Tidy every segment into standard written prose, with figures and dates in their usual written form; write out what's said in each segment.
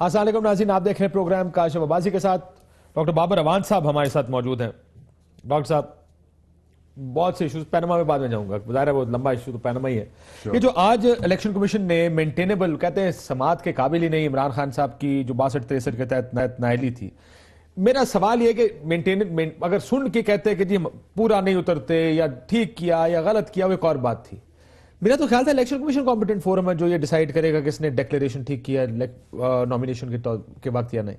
السلام علیکم ناظرین، آپ دیکھ رہے ہیں پروگرام کاشف عباسی کے ساتھ ڈاکٹر بابر اوان صاحب ہمارے ساتھ موجود ہیں. ڈاکٹر صاحب، بہت سے ایشوز پینما میں بعد میں جاؤں گا، ظاہر ہے وہ لمبا ایشو تو پینما ہی ہے. یہ جو آج الیکشن کمیشن نے مینٹینیبل کہتے ہیں سماعت کے قابل ہی نہیں عمران خان صاحب کی جو 62-63 کے تحت نائلی تھی، میرا سوال یہ ہے کہ اگر سن کے کہتے ہیں کہ جی پورا نہیں اترتے یا ٹھیک کیا یا غلط کیا، وہ ایک اور بات تھی. میرا تو خیال تھا الیکشن کمیشن کمپیٹنٹ فورم ہے جو یہ ڈیسائیڈ کرے گا کہ اس نے ڈیکلیریشن ٹھیک کیا نامینیشن کے وقت یا نہیں.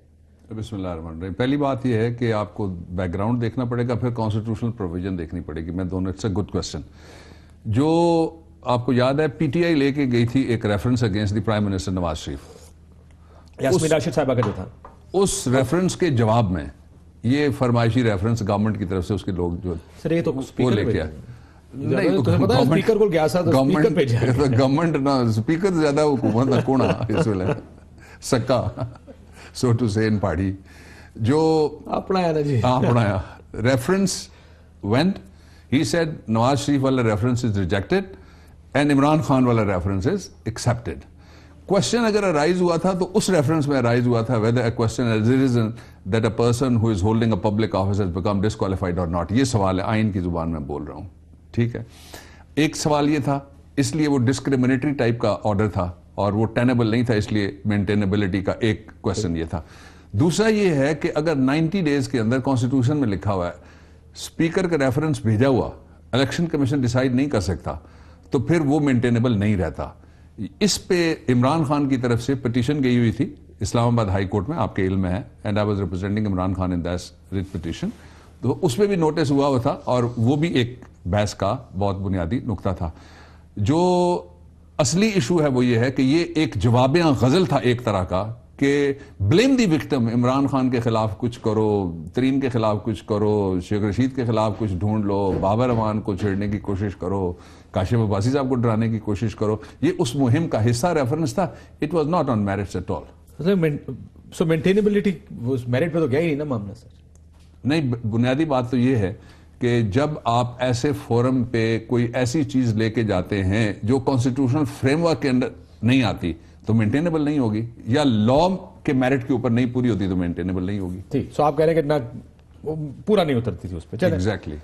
بسم اللہ الرحمن الرحیم. پہلی بات یہ ہے کہ آپ کو بیک گراؤنڈ دیکھنا پڑے گا، پھر کانسٹیٹیوشنل پروویژن دیکھنی پڑے گی. میں دونوں، اٹس اے گڈ کوشچن. جو آپ کو یاد ہے پی ٹی آئی لے کے گئی تھی ایک reference against the prime minister Nawaz Sharif, Yasmin Rashid صاحبہ کا جو تھا، اس ریفرنس کے جواب میں یہ فرمائشی ریفرنس گورنمنٹ کی طرف سے اس کے لوگ جو وہ لے کے آئے. گورنمنٹ نہ اسپیکر زیادہ حکومت نہ کونا اس ویلے سکا سو ٹو سے ان پارٹی جو اپنایا نا جی اپنایا reference went. He said Nawaz Sharif والا reference is rejected and Imran Khan والا ریفرنس از ایکسیپٹڈ. کوشچن اگر ارائز ہوا تھا تو اس ریفرنس میں ارائز ہوا تھا whether a question has arisen that a person who is holding a public office has become disqualified or not. یہ سوال ہے، آئین کی زبان میں بول رہا ہوں، ٹھیک ہے. ایک سوال یہ تھا، اس لیے وہ ڈسکریمنیٹری ٹائپ کا آرڈر تھا اور وہ ٹینیبل نہیں تھا، اس لیے مینٹینیبلٹی کا ایک کوشچن یہ تھا. دوسرا یہ ہے کہ اگر 90 ڈیز کے اندر کانسٹیٹیوشن میں لکھا ہوا ہے اسپیکر کا ریفرنس بھیجا ہوا الیکشن کمیشن ڈیسائیڈ نہیں کر سکتا تو پھر وہ مینٹینیبل نہیں رہتا. اس پہ عمران خان کی طرف سے پٹیشن گئی ہوئی تھی اسلام آباد ہائی کورٹ میں، آپ کے علم میں ہے، and I was representing Imran Khan in that writ petition. تو اس پہ بھی نوٹس ہوا تھا اور وہ بھی ایک بحث کا بہت بنیادی نقطہ تھا. جو اصلی ایشو ہے وہ یہ ہے کہ یہ ایک جوابیاں غزل تھا ایک طرح کا کہ blame the victim, Imran Khan کے خلاف کچھ کرو، ترین کے خلاف کچھ کرو، شیخ رشید کے خلاف کچھ ڈھونڈ لو، بابر امان کو چھیڑنے کی کوشش کرو، کاشف عباسی صاحب کو ڈرانے کی کوشش کرو. یہ اس مہم کا حصہ ریفرنس تھا. It was not on merits at all. So maintainability merit پہ تو گیا ہی نہیں نا معاملہ سر. نہیں، بنیادی بات تو یہ ہے کہ جب آپ ایسے فورم پہ کوئی ایسی چیز لے کے جاتے ہیں جو کانسٹیٹیوشنل فریم ورک کے اندر نہیں آتی تو مینٹینیبل نہیں ہوگی، یا لا کے میرٹ کے اوپر نہیں پوری ہوتی تو مینٹینیبل نہیں ہوگی. ٹھیک، سو آپ کہہ رہے ہیں کہ نہ پورا نہیں اترتی تھی اس پہ. ایگزیکٹلی.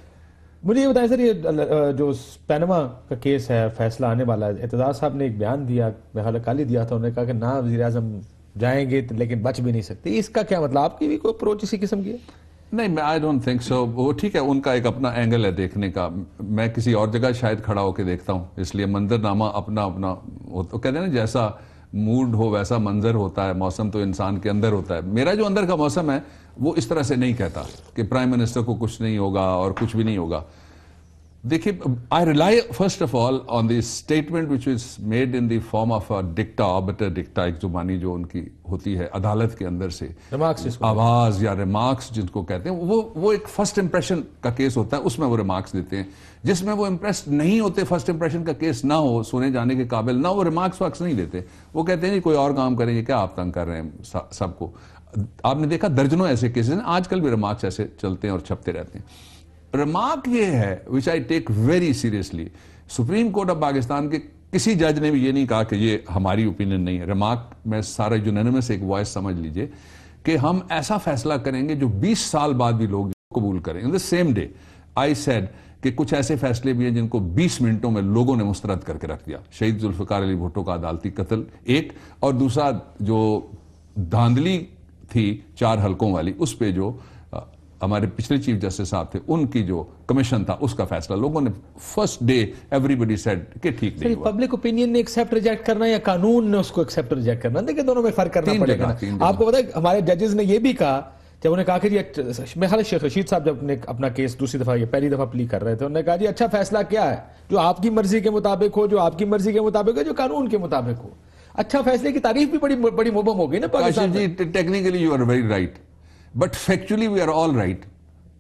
مجھے یہ بتائیں سر، یہ جو پینما کا کیس ہے، فیصلہ آنے والا ہے، اعتزاز صاحب نے ایک بیان دیا، میں خیال کل ہی دیا تھا، انہوں نے کہا کہ نہ وزیر اعظم جائیں گے لیکن بچ بھی نہیں سکتے. اس کا کیا مطلب؟ آپ کی بھی کوئی اپروچ اسی قسم کی ہے؟ نہیں، آئی ڈونٹ تھنک سو. وہ ٹھیک ہے، ان کا ایک اپنا اینگل ہے دیکھنے کا. میں کسی اور جگہ شاید کھڑا ہو کے دیکھتا ہوں، اس لیے منظر نامہ اپنا کہتے ہیں نا، جیسا موڈ ہو ویسا منظر ہوتا ہے. موسم تو انسان کے اندر ہوتا ہے. میرا جو اندر کا موسم ہے وہ اس طرح سے نہیں کہتا کہ پرائم منسٹر کو کچھ نہیں ہوگا اور کچھ بھی نہیں ہوگا. دیکھیے، I rely first of all on the statement which is made in the form of a dicta, arbiter dicta, ایک زبانی جو ان کی ہوتی ہے عدالت کے اندر سے آواز یا ریمارکس جن کو کہتے ہیں، وہ ایک فرسٹ امپریشن کا کیس ہوتا ہے. اس میں وہ ریمارکس دیتے ہیں. جس میں وہ امپریس نہیں ہوتے، فرسٹ امپریشن کا کیس نہ ہو، سنے جانے کے قابل نہ، وہ ریمارکس واکس نہیں دیتے. وہ کہتے ہیں جی کوئی اور کام کریں، یہ کیا آپ تنگ کر رہے ہیں سب کو. آپ نے دیکھا درجنوں ایسے کیسز ہیں، آج کل بھی ریمارکس ایسے چلتے ہیں اور چھپتے رہتے ہیں. ریمارک یہ ہے which I take very seriously. Supreme court of Pakistan کے کسی جج نے بھی یہ نہیں کہا کہ یہ ہماری اوپینین نہیں ہے. ریمارک میں سارا یونینیمس ایک وائس سمجھ لیجئے کہ ہم ایسا فیصلہ کریں گے جو 20 سال بعد بھی لوگ قبول کریں. In the same day I said کہ کچھ ایسے فیصلے بھی ہیں جن کو 20 منٹوں میں لوگوں نے مسترد کر کے رکھ دیا. شہید ذوالفقار علی بھٹو کا عدالتی قتل ایک، اور دوسرا جو دھاندلی تھی 4 حلقوں والی، اس پہ جو ہمارے پچھلے چیف جسٹس صاحب تھے، ان کی جو کمیشن تھا، اس کا فیصلہ لوگوں نے فرسٹ ڈے ایوریبڈی سیڈ کہ ٹھیک نہیں ہوا. پبلک اوپینین نے ایکسیپٹ ریجیکٹ کرنا یا قانون نے اس کو ایکسیپٹ ریجیکٹ کرنا؟ دیکھیں دونوں میں فرق کرنا پڑے گا. آپ کو پتا ہے ہمارے ججز نے یہ بھی کہا جب انہوں نے کہا کہ جی میں خیال شیخ رشید صاحب جب اپنا کیس دوسری دفعہ یہ پہلی دفعہ پلی کر رہے تھے، انہوں نے کہا جی اچھا فیصلہ کیا ہے جو آپ کی مرضی کے مطابق ہو، جو آپ کی مرضی کے مطابق ہو، جو قانون کے مطابق ہو. اچھا فیصلے کی تعریف بھی بڑی مبہم ہو گئی نا پاکستان میں. Technically you are very right but factually we are all right.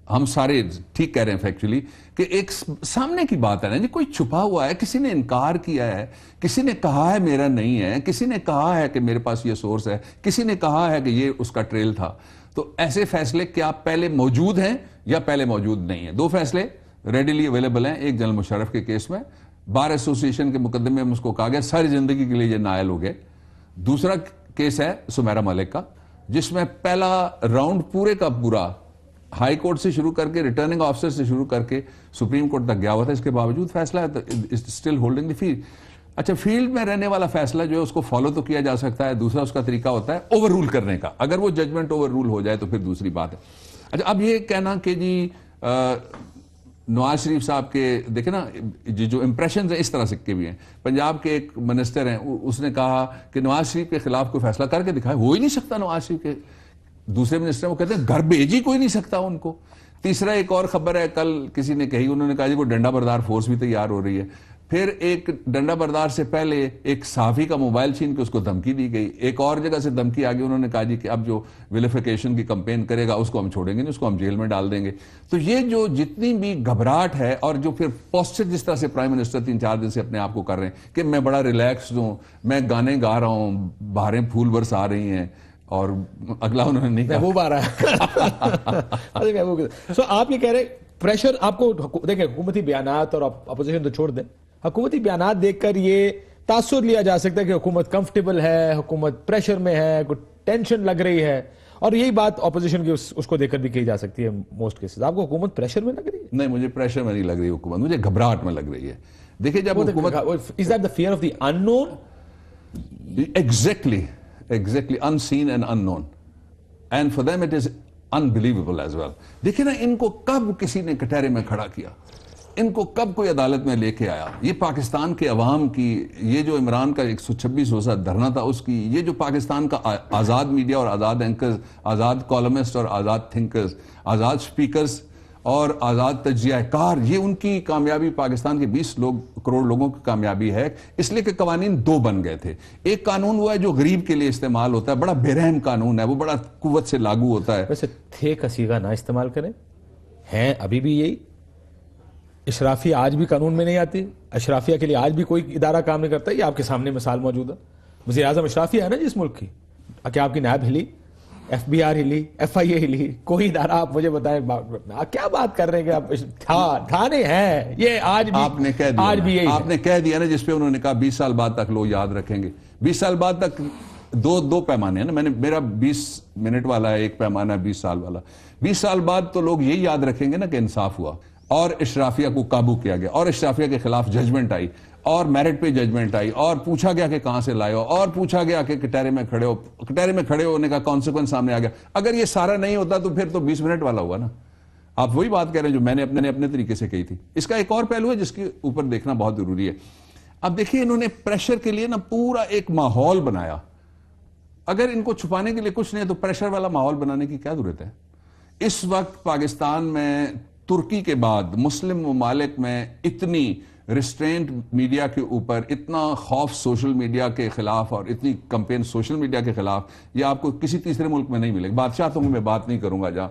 ہم سارے ٹھیک کہہ رہے ہیں فیکچولی کہ ایک سامنے کی بات ہے نا جی، کوئی چھپا ہوا ہے، کسی نے انکار کیا ہے، کسی نے کہا ہے میرا نہیں ہے، کسی نے کہا ہے کہ میرے پاس یہ سورس ہے، کسی نے کہا ہے کہ یہ اس کا ٹریل تھا. تو ایسے فیصلے کیا پہلے موجود ہیں یا پہلے موجود نہیں ہیں؟ 2 فیصلے ریڈیلی اویلیبل ہیں. ایک جنرل مشرف کے کیس میں بار ایسوسی ایشن کے مقدمے میں اس کو کہا گیا ساری زندگی کے لیے یہ نائل ہو گئے. دوسرا کیس ہے سمیرہ ملک کا، جس میں پہلا راؤنڈ پورے کا پورا ہائی کورٹ سے شروع کر کے ریٹرننگ آفیسر سے شروع کر کے سپریم کورٹ تک گیا ہوا تھا. اس کے باوجود فیصلہ ہے اسٹل ہولڈنگ دی فیلڈ. اچھا فیلڈ میں رہنے والا فیصلہ جو ہے اس کو فالو تو کیا جا سکتا ہے، دوسرا اس کا طریقہ ہوتا ہے اوور رول کرنے کا. اگر وہ ججمنٹ اوور رول ہو جائے تو پھر دوسری بات ہے. اچھا اب یہ کہنا کہ جی نواز شریف صاحب کے دیکھیں نا جو امپریشنز ہیں اس طرح سکے بھی ہیں. پنجاب کے ایک منسٹر ہیں، اس نے کہا کہ نواز شریف کے خلاف کوئی فیصلہ کر کے دکھائے. ہو ہی نہیں سکتا. نواز شریف کے دوسرے منسٹر وہ کہتے ہیں گھر بھیج ہی کوئی نہیں سکتا ان کو. تیسرا ایک اور خبر ہے کل کسی نے کہی، انہوں نے کہا جی کوئی ڈنڈا بردار فورس بھی تیار ہو رہی ہے. پھر ایک ڈنڈا بردار سے پہلے ایک صحافی کا موبائل چھین کے اس کو دھمکی دی گئی. ایک اور جگہ سے دھمکی آگئی، انہوں نے کہا جی کہ اب جو ویلیفیکیشن کی کمپین کرے گا اس کو ہم چھوڑیں گے نہیں، اس کو ہم جیل میں ڈال دیں گے. تو یہ جو جتنی بھی گھبراہٹ ہے اور جو پھر پوسچر جس طرح سے پرائم منسٹر 3-4 دن سے اپنے آپ کو کر رہے ہیں کہ میں بڑا ریلیکسڈ ہوں، میں گانے گا رہا ہوں، بہاریں پھول برس آ رہی ہیں، اور اگلا انہوں نے نہیں کہا محبوب آ رہا ہے. سو آپ یہ کہہ رہے پریشر آپ کو دیکھیں، حکومتی بیانات اور اپوزیشن تو چھوڑ دیں، حکومتی بیانات دیکھ کر یہ تاثر لیا جا سکتا ہے کہ حکومت کمفرٹیبل ہے، حکومت پریشر میں ہے، کوئی ٹینشن لگ رہی ہے. اور یہی بات اپوزیشن کی اس کو دیکھ کر بھی کہی جا سکتی ہے موسٹ کیسز. آپ کو حکومت پریشر میں لگ رہی ہے؟ نہیں، مجھے پریشر میں نہیں لگ رہی حکومت، مجھے گھبراہٹ میں لگ رہی ہے. دیکھیں جب حکومت Is that the fear of the unknown? Exactly, unseen and unknown. And for them it is unbelievable as well. دیکھیں نا ان کو کب کسی نے کٹہرے میں کھڑا کیا، ان کو کب کوئی عدالت میں لے کے آیا. یہ پاکستان کے عوام کی، یہ جو عمران کا 126 روزہ دھرنا تھا اس کی، یہ جو پاکستان کا آزاد میڈیا اور آزاد اینکرز، آزاد کالمسٹ اور آزاد تھنکرز، آزاد سپیکرز اور آزاد تجزیہ کار، یہ ان کی کامیابی پاکستان کے 20 کروڑ لوگوں کی کامیابی ہے. اس لیے کہ قوانین 2 بن گئے تھے. ایک قانون ہوا ہے جو غریب کے لیے استعمال ہوتا ہے، بڑا بے رحم قانون ہے، وہ بڑا قوت سے لاگو ہوتا ہے. ویسے تھے کا صیغہ نہ استعمال کریں، ہیں ابھی بھی یہی. اشرافیہ آج بھی قانون میں نہیں آتی، اشرافیہ کے لیے آج بھی کوئی ادارہ کام نہیں کرتا. یہ آپ کے سامنے مثال موجود ہے. وزیر اعظم اشرافیہ ہے نا جس ملک کی. کیا آپ کی نائب ہلی، ایف بی آر ہلی، ایف آئی اے ہلی، کوئی ادارہ آپ مجھے بتائیں کیا بات کر رہے ہیں کہ آپ تھا نہیں ہے. یہ آج بھی آپ نے کہہ دیا، آج بھی یہی آپ نے کہہ دیا نا جس پہ انہوں نے کہا 20 سال بعد تک لوگ یاد رکھیں گے. 20 سال بعد تک دو پیمانے ہیں نا. میرا 20 منٹ والا ہے ایک پیمانہ ہے 20 سال والا. 20 سال بعد تو لوگ یہی یاد رکھیں گے نا کہ انصاف ہوا اور اشرافیہ کو قابو کیا گیا اور اشرافیہ کے خلاف ججمنٹ آئی اور میرٹ پہ ججمنٹ آئی اور پوچھا گیا کہ کہاں سے لائے ہو اور پوچھا گیا کہ کٹہرے میں کھڑے ہونے کا کانسیکوینس سامنے آ گیا. اگر یہ سارا نہیں ہوتا تو پھر تو 20 منٹ والا ہوا نا. آپ وہی بات کہہ رہے ہیں جو میں نے اپنے طریقے سے کہی تھی. اس کا ایک اور پہلو ہے جس کے اوپر دیکھنا بہت ضروری ہے. اب دیکھیے انہوں نے پریشر کے لیے نا پورا ایک ماحول بنایا. اگر ان کو چھپانے کے لیے کچھ نہیں ہے تو پریشر والا ماحول بنانے کی کیا ضرورت ہے. اس وقت پاکستان میں ترکی کے بعد مسلم ممالک میں اتنی ریسٹرینٹ میڈیا کے اوپر، اتنا خوف سوشل میڈیا کے خلاف اور اتنی کمپین سوشل میڈیا کے خلاف یہ آپ کو کسی تیسرے ملک میں نہیں ملے گا. بادشاہتوں میں بات نہیں کروں گا جہاں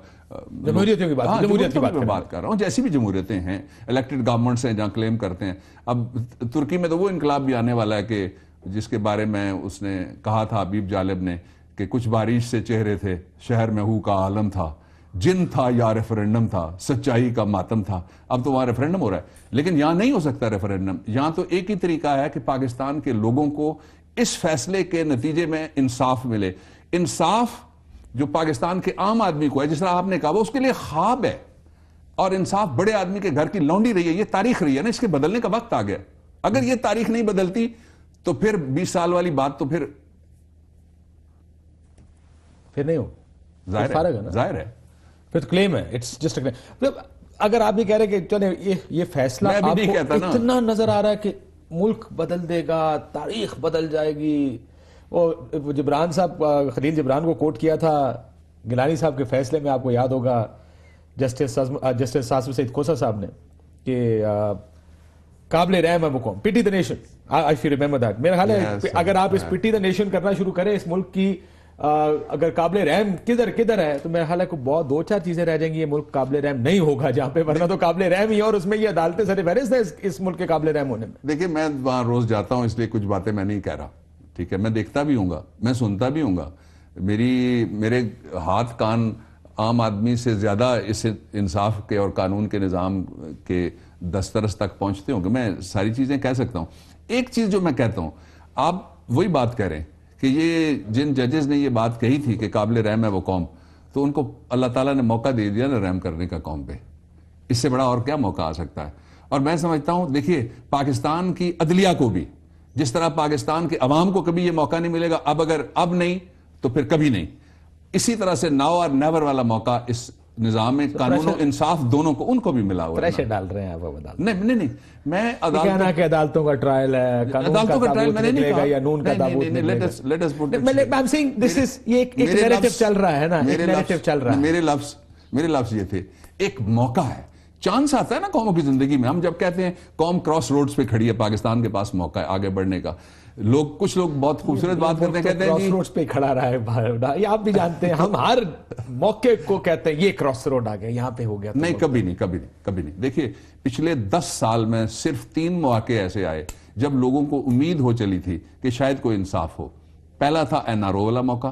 جمہوریتوں کی بات کر رہا ہوں. جیسی بھی جمہوریتیں ہیں، الیکٹڈ گورنمنٹس ہیں جہاں کلیم کرتے ہیں. اب ترکی میں تو وہ انقلاب بھی آنے والا ہے کہ جس کے بارے میں اس نے کہا تھا حبیب جالب نے کہ کچھ بارش سے چہرے تھے، شہر میں ہو کا عالم تھا، جن تھا یا ریفرنڈم تھا، سچائی کا ماتم تھا. اب تو وہاں ریفرنڈم ہو رہا ہے، لیکن یہاں نہیں ہو سکتا ریفرنڈم. یہاں تو ایک ہی طریقہ ہے کہ پاکستان کے لوگوں کو اس فیصلے کے نتیجے میں انصاف ملے. انصاف جو پاکستان کے عام آدمی کو ہے، جس طرح آپ نے کہا، وہ اس کے لیے خواب ہے. اور انصاف بڑے آدمی کے گھر کی لونڈی رہی ہے. یہ تاریخ رہی ہے نا، اس کے بدلنے کا وقت آ گیا. اگر یہ تاریخ نہیں بدلتی تو پھر 20 سال والی بات تو پھر نہیں ہو. ظاہر ہے پھر تو کلیم ہے. اٹس جسٹ اے کلیم. اگر آپ یہ کہہ رہے کہ چلیں یہ فیصلہ آپ کو اتنا نظر آ رہا ہے کہ ملک بدل دے گا، تاریخ بدل جائے گی. وہ جبران صاحب، خلیل جبران کو کوٹ کیا تھا گیلانی صاحب کے فیصلے میں، آپ کو یاد ہوگا جسٹس آصف سعید کوسہ صاحب نے، کہ قابل رحم ہے وہ قوم، pity the nation. I feel remember that. میرا خیال ہے اگر آپ اس پٹی دا نیشن کرنا شروع کریں اس ملک کی، اگر قابل رحم کدھر ہے تو میرا خیال ہے کہ بہت 2-4 چیزیں رہ جائیں گی. یہ ملک قابل رحم نہیں ہوگا جہاں پہ، ورنہ تو قابل رحم ہی ہے. اور اس میں یہ عدالتیں سر فہرست ہے اس ملک کے قابل رحم ہونے میں. دیکھیں میں وہاں روز جاتا ہوں، اس لیے کچھ باتیں میں نہیں کہہ رہا. ٹھیک ہے، میں دیکھتا بھی ہوں گا، میں سنتا بھی ہوں گا. میرے ہاتھ کان عام آدمی سے زیادہ اس انصاف کے اور قانون کے نظام کے دسترس تک پہنچتے ہوں گے. میں ساری چیزیں کہہ سکتا ہوں. ایک چیز جو میں کہتا ہوں، آپ وہی بات کہہ رہے ہیں کہ یہ جن ججز نے یہ بات کہی تھی کہ قابل رحم ہے وہ قوم، تو ان کو اللہ تعالیٰ نے موقع دے دیا نا رحم کرنے کا قوم پہ. اس سے بڑا اور کیا موقع آ سکتا ہے؟ اور میں سمجھتا ہوں دیکھیے پاکستان کی عدلیہ کو بھی جس طرح پاکستان کے عوام کو کبھی یہ موقع نہیں ملے گا، اب نہیں تو پھر کبھی نہیں، اسی طرح سے ناؤ اور نیور والا موقع اس نظام میں قانون و انصاف دونوں کو ان کو بھی ملا ہوا ہے. پریشر ڈال رہے ہیں آپ عدالت؟ نہیں میں کہنا کہ عدالتوں کا ٹرائل ہے، عدالتوں کا ٹرائل میں نے نہیں کہا یا نون کا تابوت نکلے گا. یہ ایک نیریٹو چل رہا ہے نا، ایک نیریٹو چل رہا ہے. میرے لفظ یہ تھے ایک موقع ہے، چانس آتا ہے نا قوموں کی زندگی میں. ہم جب کہتے ہیں قوم کراس روڈز پہ کھڑی ہے، پاکستان کے پاس موقع ہے آگے بڑھنے کا، کچھ لوگ بہت خوبصورت بات کرتے ہیں، کہتے ہیں کراس روڈز پہ کھڑا رہا ہے. یہ آپ بھی جانتے ہیں، ہم ہر موقع کو کہتے ہیں یہ کراس روڈ آ گیا، یہاں پہ ہو گیا. نہیں، کبھی نہیں. دیکھیے پچھلے 10 سال میں صرف 3 مواقع ایسے آئے جب لوگوں کو امید ہو چلی تھی کہ شاید کوئی انصاف ہو. پہلا تھا NRO والا موقع،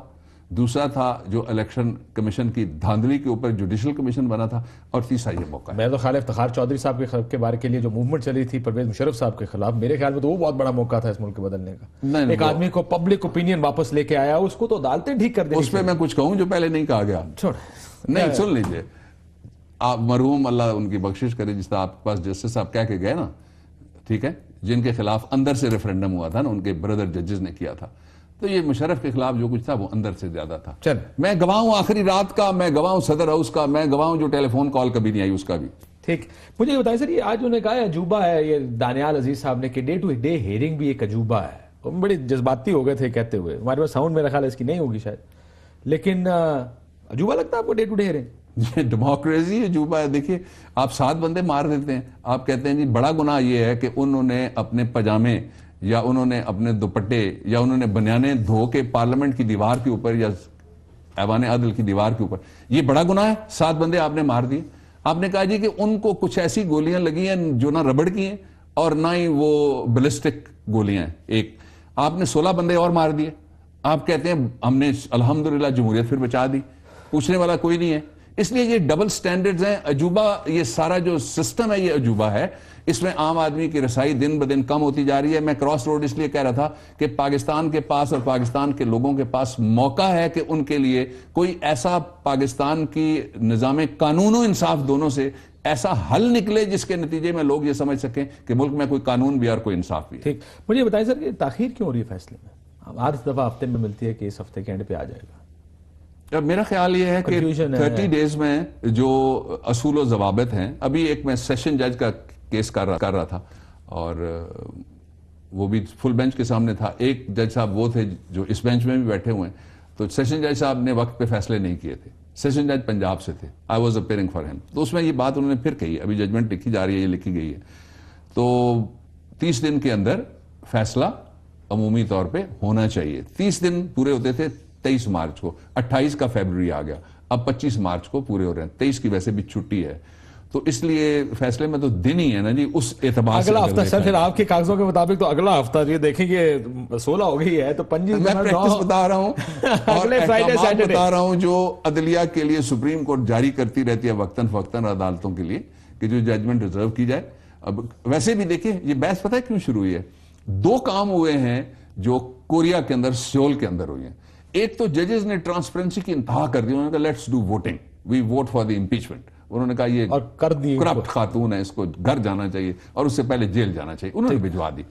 دوسرا تھا جو الیکشن کمیشن کی دھاندلی کے اوپر جوڈیشل کمیشن بنا تھا، اور تیسرا یہ موقع ہے. میں تو خیال افتخار چودھری صاحب کے بارے کے لیے جو موومنٹ چلی تھی پرویز مشرف صاحب کے خلاف، میرے خیال میں تو وہ بہت بڑا موقع تھا اس ملک کے بدلنے کا. ایک آدمی کو پبلک اوپینین واپس لے کے آیا، اس کو تو عدالتیں ٹھیک کر دیں. اس پہ میں کچھ کہوں جو پہلے نہیں کہا گیا؟ نہیں، سن لیجئے. آپ مرحوم اللہ ان کی بخشش کرے، جس طرح آپ کے پاس جسٹس صاحب کہہ کے گئے نا، ٹھیک ہے، جن کے خلاف اندر سے ریفرینڈم ہوا تھا نا، ان کے بردر ججز نے کیا تھا، تو یہ مشرف کے خلاف جو کچھ تھا وہ اندر سے زیادہ تھا. میں گواہ ہوں آخری رات کا، میں گواہ ہوں صدر ہاؤس کا، میں گواہ ہوں جو ٹیلی فون کال کبھی نہیں آئی اس کا بھی. ٹھیک، مجھے یہ بتائیں سر، یہ آج انہوں نے کہا عجوبہ ہے، یہ دانیال عزیز صاحب نے کہ ڈے ٹو ڈے ہیئرنگ بھی ایک عجوبہ ہے. ہم بڑے جذباتی ہو گئے تھے کہتے ہوئے. ہمارے پاس ساؤنڈ میرا خیال ہے اس کی نہیں ہوگی شاید، لیکن عجوبہ لگتا ہے آپ کو ڈے ٹو ڈے ہیئرنگ؟ یہ ڈیموکریسی عجوبہ ہے. دیکھیے آپ 7 بندے مار دیتے ہیں، آپ کہتے ہیں جی بڑا گناہ یہ ہے کہ انہوں نے اپنے پجامے یا انہوں نے اپنے دوپٹے یا انہوں نے بنیانیں دھو کے پارلیمنٹ کی دیوار کے اوپر یا ایوان عدل کی دیوار کے اوپر، یہ بڑا گناہ ہے. 7 بندے آپ نے مار دیے. آپ نے کہا جی کہ ان کو کچھ ایسی گولیاں لگی ہیں جو نہ ربڑ کی ہیں اور نہ ہی وہ بلسٹک گولیاں ہیں. ایک آپ نے 16 بندے اور مار دیے. آپ کہتے ہیں ہم نے الحمدللہ جمہوریت پھر بچا دی. پوچھنے والا کوئی نہیں ہے. اس لیے یہ ڈبل سٹینڈرڈز ہیں. عجوبہ یہ سارا جو سسٹم ہے یہ عجوبہ ہے. اس میں عام آدمی کی رسائی دن بدن کم ہوتی جا رہی ہے. میں کراس روڈ اس لیے کہہ رہا تھا کہ پاکستان کے پاس اور پاکستان کے لوگوں کے پاس موقع ہے کہ ان کے لیے کوئی ایسا پاکستان کی نظام قانون و انصاف دونوں سے ایسا حل نکلے جس کے نتیجے میں لوگ یہ سمجھ سکیں کہ ملک میں کوئی قانون بھی اور کوئی انصاف بھی ہے. ٹھیک، مجھے بتائیں سر کہ تاخیر کیوں ہو رہی ہے فیصلے میں؟ ہر دفعہ ہفتے میں ملتی ہے کہ اس ہفتے کے اینڈ پہ آ جائے گا. میرا خیال یہ ہے کہ 30 ڈیز میں جو اصول و ضوابط ہیں، ابھی ایک میں سیشن جج کا کیس کر رہا تھا اور وہ بھی فل بینچ کے سامنے تھا. ایک جج صاحب وہ تھے جو اس بینچ میں بھی بیٹھے ہوئے ہیں، تو سیشن جج صاحب نے وقت پہ فیصلے نہیں کیے تھے. سیشن جج پنجاب سے تھے. آئی واز اپیئرنگ فار ہم. تو اس میں یہ بات انہوں نے پھر کہی، ابھی ججمنٹ لکھی جا رہی ہے، یہ لکھی گئی ہے. تو 30 دن کے اندر فیصلہ عمومی طور پہ ہونا چاہیے. 30 دن پورے ہوتے تھے 23 مارچ کو، 28 کا فیبروری آ گیا، اب 25 مارچ کو پورے ہو رہے ہیں. 23 کی ویسے بھی چھٹی ہے، تو اس لیے فیصلے میں تو دن ہی ہے نا جی. اس اعتبار سے اگلا ہفتہ سر، پھر آپ کے کاغذوں کے مطابق تو اگلا ہفتہ یہ دیکھیں گے 16 ہو گئی ہے، تو 25 میں پریکٹس بتا رہا ہوں اور احکامات بتا رہا ہوں جو عدلیہ کے لیے سپریم کورٹ جاری کرتی رہتی ہے وقتاً فوقتاً عدالتوں کے لیے کہ جو ججمنٹ ریزرو کی جائے. اب ویسے بھی دیکھیں یہ بحث پتہ ہے کیوں شروع ہوئی ہے؟ 2 کام ہوئے ہیں جو کوریا کے اندر، سیول کے اندر ہوئی ہیں. ایک تو ججز نے ٹرانسپیرنسی کی انتہا کر دی. انہوں نے کہا let's do voting, we vote for the impeachment. انہوں نے کہا یہ کرپٹ خاتون ہے، اس کو گھر جانا چاہیے اور اس سے پہلے جیل جانا چاہیے. انہوں نے بھجوا دی.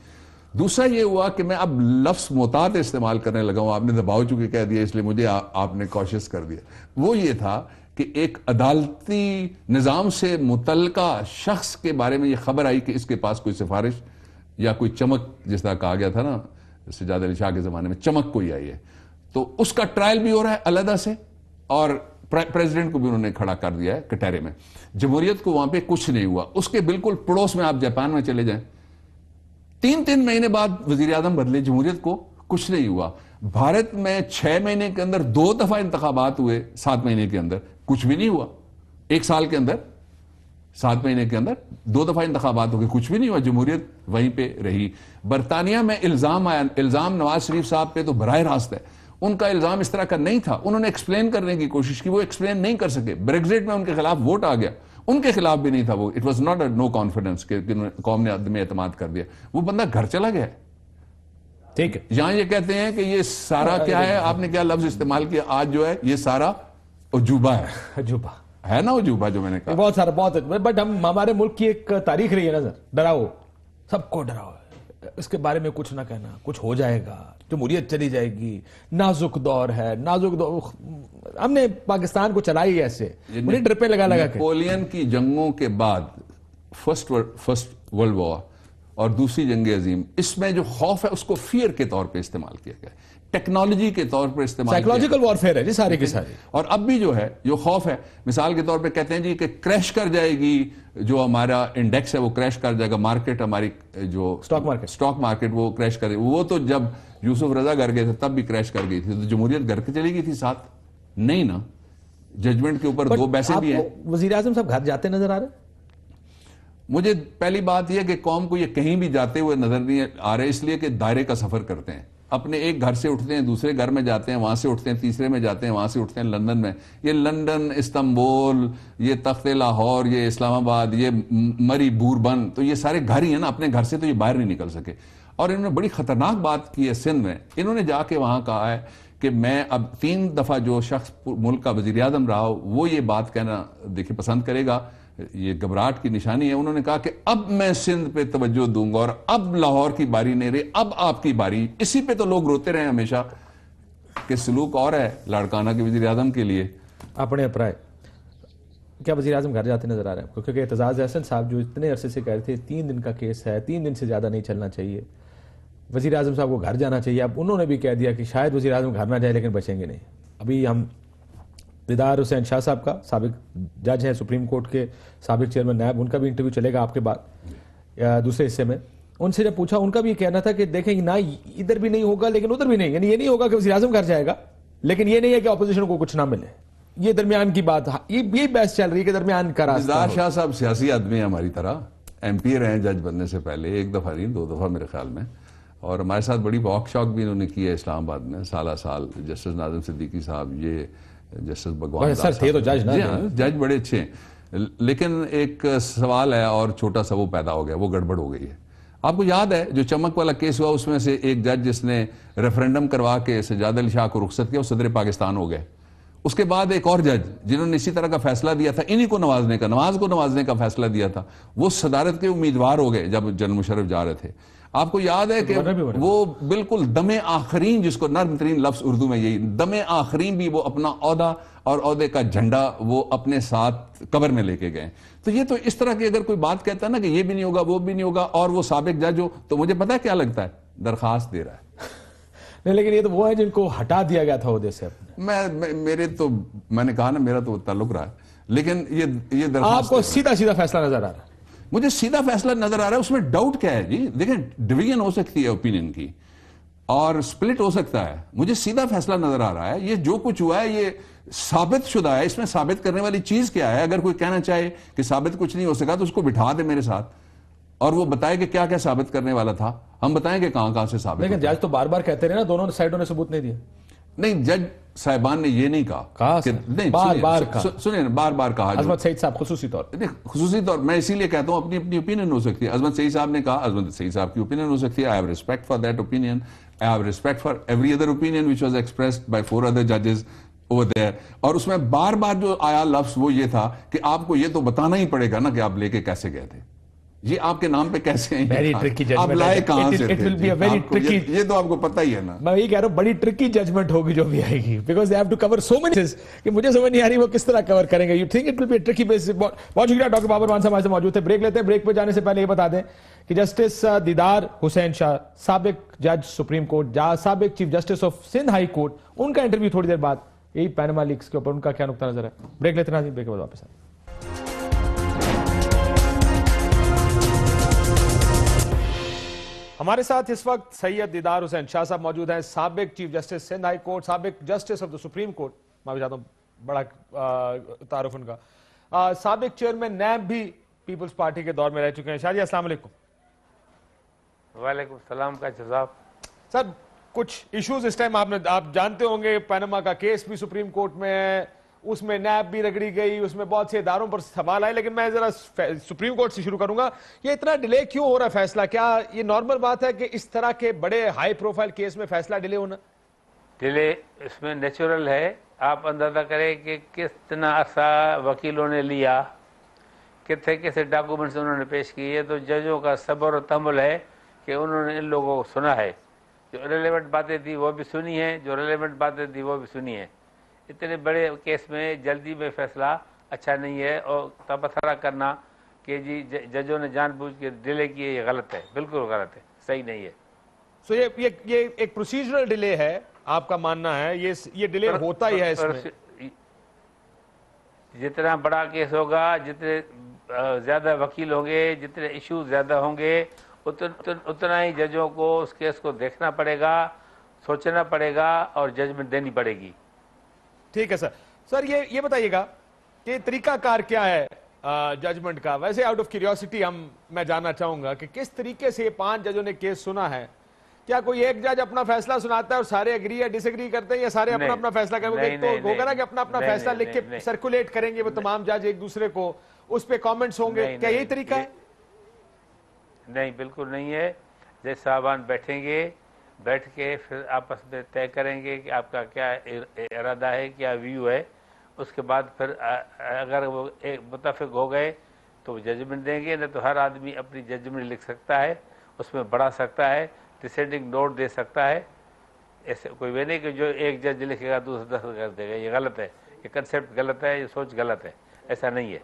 دوسرا یہ ہوا کہ میں اب لفظ محتاط استعمال کرنے لگا ہوں، آپ نے دباؤ چکے کہہ دیا اس لیے مجھے آپ نے کوشش کر دیا. وہ یہ تھا کہ ایک عدالتی نظام سے متعلقہ شخص کے بارے میں یہ خبر آئی کہ اس کے پاس کوئی سفارش یا کوئی چمک، جس طرح کہا گیا تھا نا سجاد علی شاہ کے زمانے میں، چمک کوئی آئی ہے. تو اس کا ٹرائل بھی ہو رہا ہے علیحدہ سے، اور پریزیڈنٹ کو بھی انہوں نے کھڑا کر دیا ہے کٹہرے میں. جمہوریت کو وہاں پہ کچھ نہیں ہوا. اس کے بالکل پڑوس میں آپ جاپان میں چلے جائیں، 3 مہینے بعد وزیر اعظم بدلے، جمہوریت کو کچھ نہیں ہوا. بھارت میں 6 مہینے کے اندر 2 دفعہ انتخابات ہوئے، 7 مہینے کے اندر کچھ بھی نہیں ہوا. 1 سال کے اندر 7 مہینے کے اندر 2 دفعہ انتخابات ہو گئے، کچھ بھی نہیں ہوا. جمہوریت وہیں پہ رہی. برطانیہ میں الزام آیا، الزام نواز شریف صاحب پہ تو براہ راست ہے. ان کا الزام اس طرح کا نہیں تھا. انہوں نے ایکسپلین کرنے کی کوشش کی، وہ ایکسپلین نہیں کر سکے. بریگزٹ میں ان کے خلاف ووٹ آ گیا، ان کے خلاف بھی نہیں تھا وہ. It was not a no confidence کہ قوم نے عدم اعتماد کر دیا. وہ بندہ گھر چلا گیا. ٹھیک ہے. یہاں یہ کہتے ہیں کہ یہ سارا کیا ہے, آپ نے کیا لفظ استعمال کیا, آج جو ہے یہ سارا عجوبہ ہے. عجوبہ ہے نا عجوبہ جو میں نے کہا. بہت سارا, بہت, بٹ ہمارے ملک کی ایک تاریخ رہی ہے نا سر, ڈراؤ, سب کو ڈراؤ, اس کے بارے میں کچھ نہ کہنا, کچھ ہو جائے گا, جمہوریت چلی جائے گی, نازک دور ہے, نازک دور. ہم نے پاکستان کو چلائی ایسے, انہیں ڈرپے لگا کے. نیپولین کی جنگوں کے بعد فرسٹ ورلڈ وار اور دوسری جنگ عظیم, اس میں جو خوف ہے اس کو فیئر کے طور پہ استعمال کیا گیا, ٹیکنالوجی کے طور پر استعمال کیا گیا. سائیکولوجیکل وارفیئر ہے جی سارے کے سارے. اور اب بھی جو ہے جو خوف ہے, مثال کے طور پہ کہتے ہیں جی کہ کریش کر جائے گی, جو ہمارا انڈیکس ہے وہ کریش کر جائے گا, مارکیٹ ہماری جو سٹاک مارکیٹ وہ کریش کر, وہ تو جب یوسف رضا گھر گئے تھے تب بھی کریش کر گئی تھی, تو جمہوریت گھر کے چلی گئی تھی ساتھ نہیں نا. ججمنٹ کے اوپر دو بحثیں بھی ہیں. وزیر اعظم صاحب گھر جاتے نظر آ رہے ہیں؟ مجھے پہلی بات یہ کہ قوم کو یہ کہیں بھی جاتے ہوئے نظر نہیں آ رہے, اس لیے کہ دائرے کا سفر کرتے ہیں. اپنے ایک گھر سے اٹھتے ہیں, دوسرے گھر میں جاتے ہیں, وہاں سے اٹھتے ہیں, تیسرے میں جاتے ہیں, وہاں سے اٹھتے ہیں لندن میں. یہ لندن, استنبول, یہ تخت لاہور, یہ اسلام آباد, یہ مری بوربن, تو یہ سارے گھر ہی ہیں نا, اپنے گھر سے تو یہ باہر نہیں نکل سکے. اور انہوں نے بڑی خطرناک بات کی ہے سندھ میں. انہوں نے جا کے وہاں کہا ہے کہ میں اب 3 دفعہ جو شخص ملک کا وزیر اعظم رہا ہو وہ یہ بات کہنا دیکھیں پسند کرے گا, یہ گھبراہٹ کی نشانی ہے. انہوں نے کہا کہ اب میں سندھ پہ توجہ دوں گا, اور اب لاہور کی باری نہیں رہی, اب آپ کی باری. اسی پہ تو لوگ روتے رہے ہمیشہ کہ سلوک اور ہے لاڑکانہ کے وزیر اعظم کے لیے. اپنے اپرائے کیا وزیر اعظم گھر جاتے نظر آ رہے ہیں؟ کیونکہ اعتزاز احسن صاحب جو اتنے عرصے سے کہہ رہے تھے 3 دن کا کیس ہے, 3 دن سے زیادہ نہیں چلنا چاہیے, وزیر اعظم صاحب کو گھر جانا چاہیے. اب انہوں نے بھی کہہ دیا کہ شاید وزیر اعظم گھر نہ جائے لیکن بچیں گے نہیں. ابھی ہم دیدار حسین شاہ صاحب کا, سابق جج ہیں سپریم کورٹ کے, سابق چیئرمین نیب, ان کا بھی انٹرویو چلے گا آپ کے بعد دوسرے حصے میں. ان سے جب پوچھا, ان کا بھی یہ کہنا تھا کہ دیکھیں نہ ادھر بھی نہیں ہوگا لیکن ادھر بھی نہیں, یعنی یہ نہیں ہوگا کہ وزیر اعظم گھر جائے گا لیکن یہ نہیں ہے کہ اپوزیشن کو کچھ نہ ملے. یہ درمیان کی بات, یہ بحث چل رہی ہے کہ درمیان کا راستہ. دیدار شاہ صاحب سیاسی آدمی ہیں ہماری طرح, ایم پی رہے ہیں جج بننے سے پہلے, 1 دفعہ نہیں 2 دفعہ میرے خیال میں, اور ہمارے ساتھ بڑی واک شاک بھی انہوں نے کی ہے اسلام آباد میں سالہ سال. جسٹس ناظم صدیقی صاحب, یہ جسٹس بھگوان داس صاحب, جج بڑے اچھے ہیں. لیکن ایک سوال ہے اور چھوٹا سا وہ پیدا ہو گیا, وہ گڑبڑ ہو گئی ہے. آپ کو یاد ہے جو چمک والا کیس ہوا, اس میں سے ایک جج جس نے ریفرنڈم کروا کے سجاد علی شاہ کو رخصت کیا, وہ صدر پاکستان ہو گئے. اس کے بعد ایک اور جج جنہوں نے اسی طرح کا فیصلہ دیا تھا, انہی کو نوازنے کا فیصلہ دیا تھا, وہ صدارت کے امیدوار ہو گئے جب جنرل مشرف جا رہے تھے. آپ کو یاد ہے کہ وہ بالکل دم آخرین, جس کو نرم ترین لفظ اردو میں یہی, دم آخرین بھی وہ اپنا عہدہ اور عہدے کا جھنڈا وہ اپنے ساتھ قبر میں لے کے گئے. تو یہ تو اس طرح کی اگر کوئی بات کہتا ہے نا کہ یہ بھی نہیں ہوگا وہ بھی نہیں ہوگا, اور وہ سابق جج ہو, تو مجھے پتا ہے کیا لگتا ہے, درخواست دے رہا ہے. نہیں لیکن یہ تو وہ ہے جن کو ہٹا دیا گیا تھا عہدے سے. میں نے کہا نا میرا تو تعلق رہا ہے, لیکن یہ درخواست آپ کو سیدھا فیصلہ نظر آ رہا ہے. مجھے سیدھا فیصلہ نظر آ رہا ہے. اس میں ڈاؤٹ کیا ہے جی؟ دیکھیں ڈویژن ہو سکتی ہے اوپینین کی اور سپلٹ ہو سکتا ہے, مجھے سیدھا فیصلہ نظر آ رہا ہے. یہ جو کچھ ہوا ہے یہ ثابت شدہ ہے. اس میں ثابت کرنے والی چیز کیا ہے؟ اگر کوئی کہنا چاہے کہ ثابت کچھ نہیں ہو سکا تو اس کو بٹھا دے میرے ساتھ اور وہ بتائے کہ کیا کیا ثابت کرنے والا تھا, ہم بتائیں کہ کہاں سے ثابت. لیکن جج تو بار بار کہتے رہے نا, دونوں سائڈوں نے ثبوت نہیں دیا. نہیں, جج صاحبان نے یہ نہیں کہا, بار بار کہا. عظمت سعید صاحب خصوصی طور میں اسی لیے کہتا ہوں اپنی اوپینین ہو سکتی ہے. عظمت سعید صاحب نے کہا, عظمت سعید صاحب کی اوپینین ہو سکتی ہے. I have respect for that opinion. I have respect for every other opinion which was expressed by 4 other judges over there. اور اس میں بار بار جو آیا لفظ وہ یہ تھا کہ آپ کو یہ تو بتانا ہی پڑے گا نا کہ آپ لے کے کیسے گئے تھے, یہ آپ کے نام پہ کیسے ہیں, آپ لائے کہاں سے تھے, یہ تو آپ کو پتہ ہی ہے نا. میں یہ کہہ رہا ہوں بڑی ٹرکی ججمنٹ ہوگی جو بھی آئے گی, because they have to cover so many کہ مجھے سمجھ نہیں آ رہی وہ کس طرح کور کریں گے. You think it will be a tricky base. بہت شکریہ ڈاکٹر بابر مان صاحب ہمارے سے موجود تھے. بریک لیتے ہیں. بریک پہ جانے سے پہلے یہ بتا دیں کہ جسٹس دیدار حسین شاہ, سابق جج سپریم کورٹ, سابق chief justice of Sindh high court, ان کا انٹرویو تھوڑی دیر بعد, یہی پینما لیکس کے اوپر ان کا کیا نقطہ نظر ہے. بریک لیتے ہیں, بریک کے بعد واپس آئیں. ہمارے ساتھ اس وقت سید دیدار حسین شاہ صاحب موجود ہیں, سابق chief justice Sindh high court, سابق justice of the supreme court. میں بھی چاہتا ہوں بڑا تعارف ان کا. سابق چیئرمین نیب بھی پیپلز پارٹی کے دور میں رہ چکے ہیں. شاہ جی السلام علیکم. وعلیکم السلام کا جزاب. سر کچھ ایشوز اس ٹائم آپ جانتے ہوں گے, پینما کا کیس بھی سپریم کورٹ میں ہے, اس میں نیب بھی رگڑی گئی, اس میں بہت سے اداروں پر سوال آئے, لیکن میں ذرا سپریم کورٹ سے شروع کروں گا. یہ اتنا ڈیلے کیوں ہو رہا ہے فیصلہ؟ کیا یہ نارمل بات ہے کہ اس طرح کے بڑے ہائی پروفائل کیس میں فیصلہ ڈیلے ہونا؟ ڈیلے اس میں نیچرل ہے. آپ اندازہ کریں کہ کتنا عرصہ وکیلوں نے لیا, کیسے ڈاکومنٹس انہوں نے پیش کیے. تو ججوں کا صبر و تحمل ہے کہ انہوں نے ان لوگوں کو سنا ہے. جو ریلیونٹ باتیں تھیں وہ بھی سنی ہیں, جو ریلیونٹ باتیں تھیں وہ بھی سنی ہیں. اتنے بڑے کیس میں جلدی میں فیصلہ اچھا نہیں ہے, اور تبصرہ کرنا کہ جی ججوں نے جان بوجھ کے ڈیلے کیے, یہ غلط ہے, بالکل غلط ہے, صحیح نہیں ہے. سو یہ ایک پروسیجرل ڈیلے ہے آپ کا ماننا ہے؟ یہ ڈیلے ہوتا ہی ہے اس میں. جتنا بڑا کیس ہوگا, جتنے زیادہ وکیل ہوں گے, جتنے ایشوز زیادہ ہوں گے, اتنا ہی ججوں کو اس کیس کو دیکھنا پڑے گا, سوچنا پڑے گا اور ججمنٹ دینی پڑے گی. ٹھیک ہے سر. سر یہ بتائیے گا کہ طریقہ کار کیا ہے ججمنٹ کا؟ ویسے آؤٹ آف کیوریوسٹی میں جاننا چاہوں گا کہ کس طریقے سے یہ 5 ججوں نے کیس سنا ہے. کیا کوئی ایک جج اپنا فیصلہ سناتا ہے اور سارے ایگری یا ڈس ایگری کرتے ہیں, یا سارے اپنا اپنا فیصلہ کریں گے؟ تو ہوگا نا کہ اپنا اپنا فیصلہ لکھ کے سرکولیٹ کریں گے وہ تمام جج ایک دوسرے کو, اس پہ کامنٹس ہوں گے. کیا یہی طریقہ ہے؟ نہیں, بالکل نہیں ہے. جج صاحبان بیٹھیں گے, بیٹھ کے پھر آپس میں طے کریں گے کہ آپ کا کیا ارادہ ہے, کیا ویو ہے. اس کے بعد پھر اگر وہ متفق ہو گئے تو وہ ججمنٹ دیں گے. نہیں تو ہر آدمی اپنی ججمنٹ لکھ سکتا ہے, اس میں بڑھا سکتا ہے, ڈسینڈنگ نوٹ دے سکتا ہے. ایسے کوئی وہ نہیں کہ جو ایک جج لکھے گا دوسرا دستخط کر دے گا. یہ غلط ہے, یہ کنسیپٹ غلط ہے, یہ سوچ غلط ہے. ایسا نہیں ہے.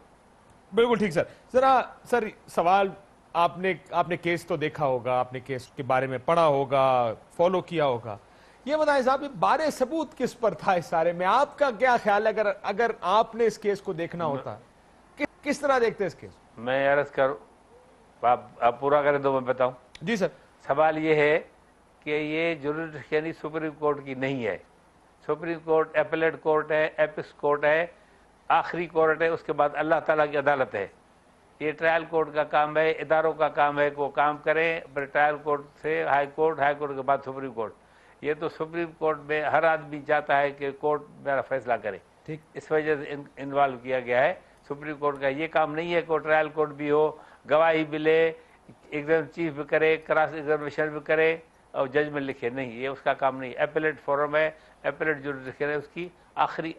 بالکل ٹھیک سر. ذرا سر سوال, آپ نے کیس تو دیکھا ہوگا, آپ نے کیس کے بارے میں پڑھا ہوگا, فالو کیا ہوگا. یہ بتائیں صاحب, یہ بارے ثبوت کس پر تھا اس سارے میں؟ آپ کا کیا خیال ہے اگر آپ نے اس کیس کو دیکھنا ہوتا, کس طرح دیکھتے اس کیس؟ میں عرض کروں, آپ پورا کریں تو میں بتاؤں. جی سر. سوال یہ ہے کہ یہ جوریڈکشن سپریم کورٹ کی نہیں ہے. سپریم کورٹ ایپلیٹ کورٹ ہے, ایپس کورٹ ہے, آخری کورٹ ہے, اس کے بعد اللہ تعالیٰ کی عدالت ہے. یہ ٹرائل کورٹ کا کام ہے, اداروں کا کام ہے کہ وہ کام کریں. پھر ٹرائل کورٹ سے ہائی کورٹ, ہائی کورٹ کے بعد سپریم کورٹ. یہ تو سپریم کورٹ میں ہر آدمی چاہتا ہے کہ کورٹ میرا فیصلہ کرے, اس وجہ سے انوالو کیا گیا ہے. سپریم کورٹ کا یہ کام نہیں ہے کہ ٹرائل کورٹ بھی ہو, گواہی بھی لے, ایگزام چیف بھی کرے, کراس ایگزامینیشن بھی کرے اور ججمنٹ لکھے. نہیں, یہ اس کا کام نہیں. ایپلیٹ فورم ہے, ایپلیٹ جوریڈکشن ہے, اس کی آخری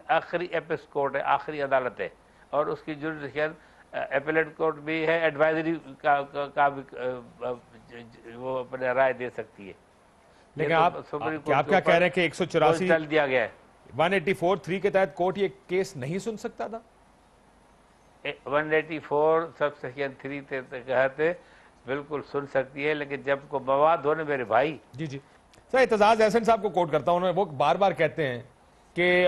ایپس کورٹ ہے, آخری عدالت ہے. اور اس کی جوریڈکشن ایپلیٹ کورٹ بھی ہے, ایڈوائزری کا بھی وہ اپنے رائے دے سکتی ہے. لیکن آپ کیا کہہ رہے ہیں کہ 184 ڈال دیا گیا ہے, 184(3) کے تحت کورٹ یہ کیس نہیں سن سکتا تھا؟ 184 سب سیکشن 3 کے تحت بالکل سن سکتی ہے, لیکن جب کو مواد ہونے میرے بھائی. جی جی سر, اعتزاز احسن صاحب کو کوٹ کرتا ہوں, وہ بار بار کہتے ہیں کہ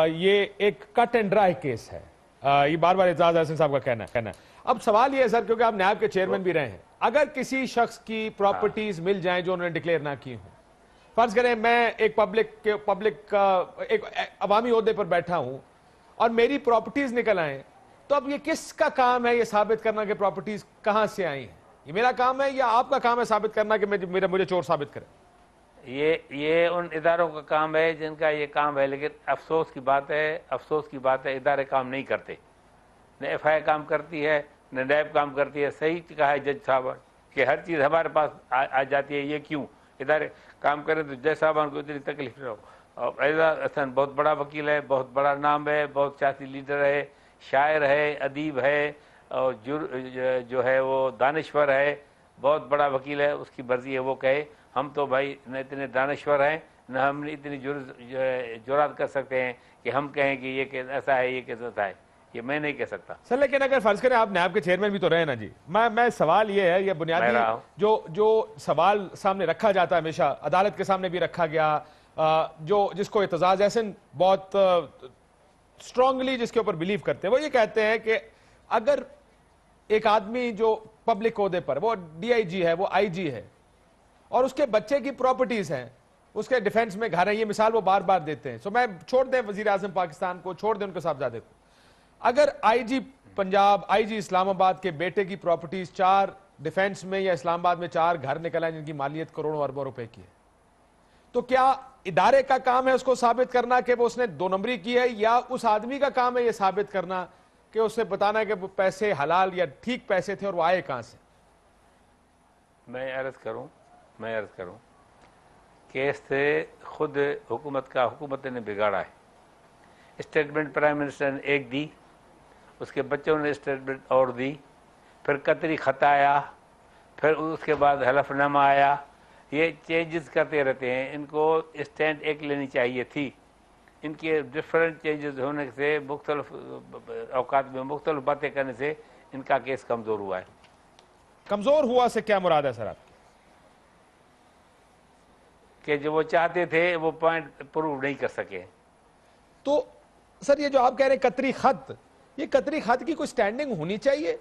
یہ ایک کٹ اینڈ ڈرائی کیس ہے. یہ بار بار اعتزاز احسن صاحب کا کہنا ہے. اب سوال یہ ہے سر, کیونکہ آپ نیب کے چیئرمین بھی رہے ہیں, اگر کسی شخص کی پراپرٹیز مل جائیں جو انہوں نے ڈکلیئر نہ کی ہوں, فرض کریں میں ایک پبلک ایک عوامی عہدے پر بیٹھا ہوں اور میری پراپرٹیز نکل آئیں, تو اب یہ کس کا کام ہے یہ ثابت کرنا کہ پراپرٹیز کہاں سے آئی ہیں؟ یہ میرا کام ہے یا آپ کا کام ہے ثابت کرنا کہ مجھے چور ثابت کرے؟ یہ ان اداروں کا کام ہے جن کا یہ کام ہے, لیکن افسوس کی بات ہے ادارے کام نہیں کرتے. نہ ایف آئی کام کرتی ہے, نہ نیب کام کرتی ہے. صحیح کہا ہے جج صاحب کہ ہر چیز ہمارے پاس آ جاتی ہے. یہ کیوں ادارے کام کریں تو جج صاحبان کو اتنی تکلیف نہ ہو. اور اعتزاز احسن بہت بڑا وکیل ہے, بہت بڑا نام ہے, بہت سیاسی لیڈر ہے, شاعر ہے, ادیب ہے, اور جو ہے وہ دانشور ہے, بہت بڑا وکیل ہے. اس کی مرضی ہے وہ کہے. ہم تو بھائی نہ اتنے دانشور ہیں, نہ ہم اتنی جرات کر سکتے ہیں کہ ہم کہیں کہ یہ کیس ایسا ہے, یہ کیس ایسا ہے. یہ میں نہیں کہہ سکتا سر. لیکن اگر فرض کریں آپ نیب کے چیئرمین بھی تو رہے نا جی, میں سوال یہ ہے, یہ بنیادی جو سوال سامنے رکھا جاتا ہے ہمیشہ, عدالت کے سامنے بھی رکھا گیا, جس کو اعتزاز احسن بہت اسٹرانگلی جس کے اوپر بلیو کرتے ہیں, وہ یہ کہتے ہیں کہ اگر ایک آدمی جو پبلک عہدے پر, وہ ڈی آئی جی ہے, وہ آئی جی ہے, اور اس کے بچے کی پراپرٹیز ہیں, اس کے ڈیفنس میں گھر ہیں, یہ مثال وہ بار بار دیتے ہیں. سو میں چھوڑ دیں وزیر اعظم پاکستان کو, چھوڑ دیں ان کے صاحبزادے کو, اگر آئی جی پنجاب, آئی جی اسلام آباد کے بیٹے کی پراپرٹیز 4 ڈیفنس میں یا اسلام آباد میں 4 گھر نکل آئے جن کی مالیت کروڑوں اربوں روپے کی ہے, تو کیا ادارے کا کام ہے اس کو ثابت کرنا کہ وہ اس نے 2 نمبری کی ہے، یا اس آدمی کا کام ہے یہ ثابت کرنا کہ اسے بتانا کہ وہ پیسے حلال یا ٹھیک پیسے تھے اور وہ آئے کہاں سے؟ میں عرض کروں کیس سے خود حکومت نے بگاڑا ہے. اسٹیٹمنٹ پرائم منسٹر نے ایک دی، اس کے بچوں نے اسٹیٹمنٹ اور دی، پھر قطری خط آیا، پھر اس کے بعد حلف نامہ آیا. یہ چینجز کرتے رہتے ہیں. ان کو اسٹینڈ ایک لینی چاہیے تھی. ان کے ڈفرینٹ چینجز ہونے سے، مختلف اوقات میں مختلف باتیں کرنے سے ان کا کیس کمزور ہوا ہے. کمزور ہوا سے کیا مراد ہے سر آپ؟ کہ جو وہ چاہتے تھے وہ پوائنٹ پروو نہیں کر سکے. تو سر یہ جو آپ کہہ رہے ہیں قطری خط، یہ قطری خط کی کوئی سٹینڈنگ ہونی چاہیے؟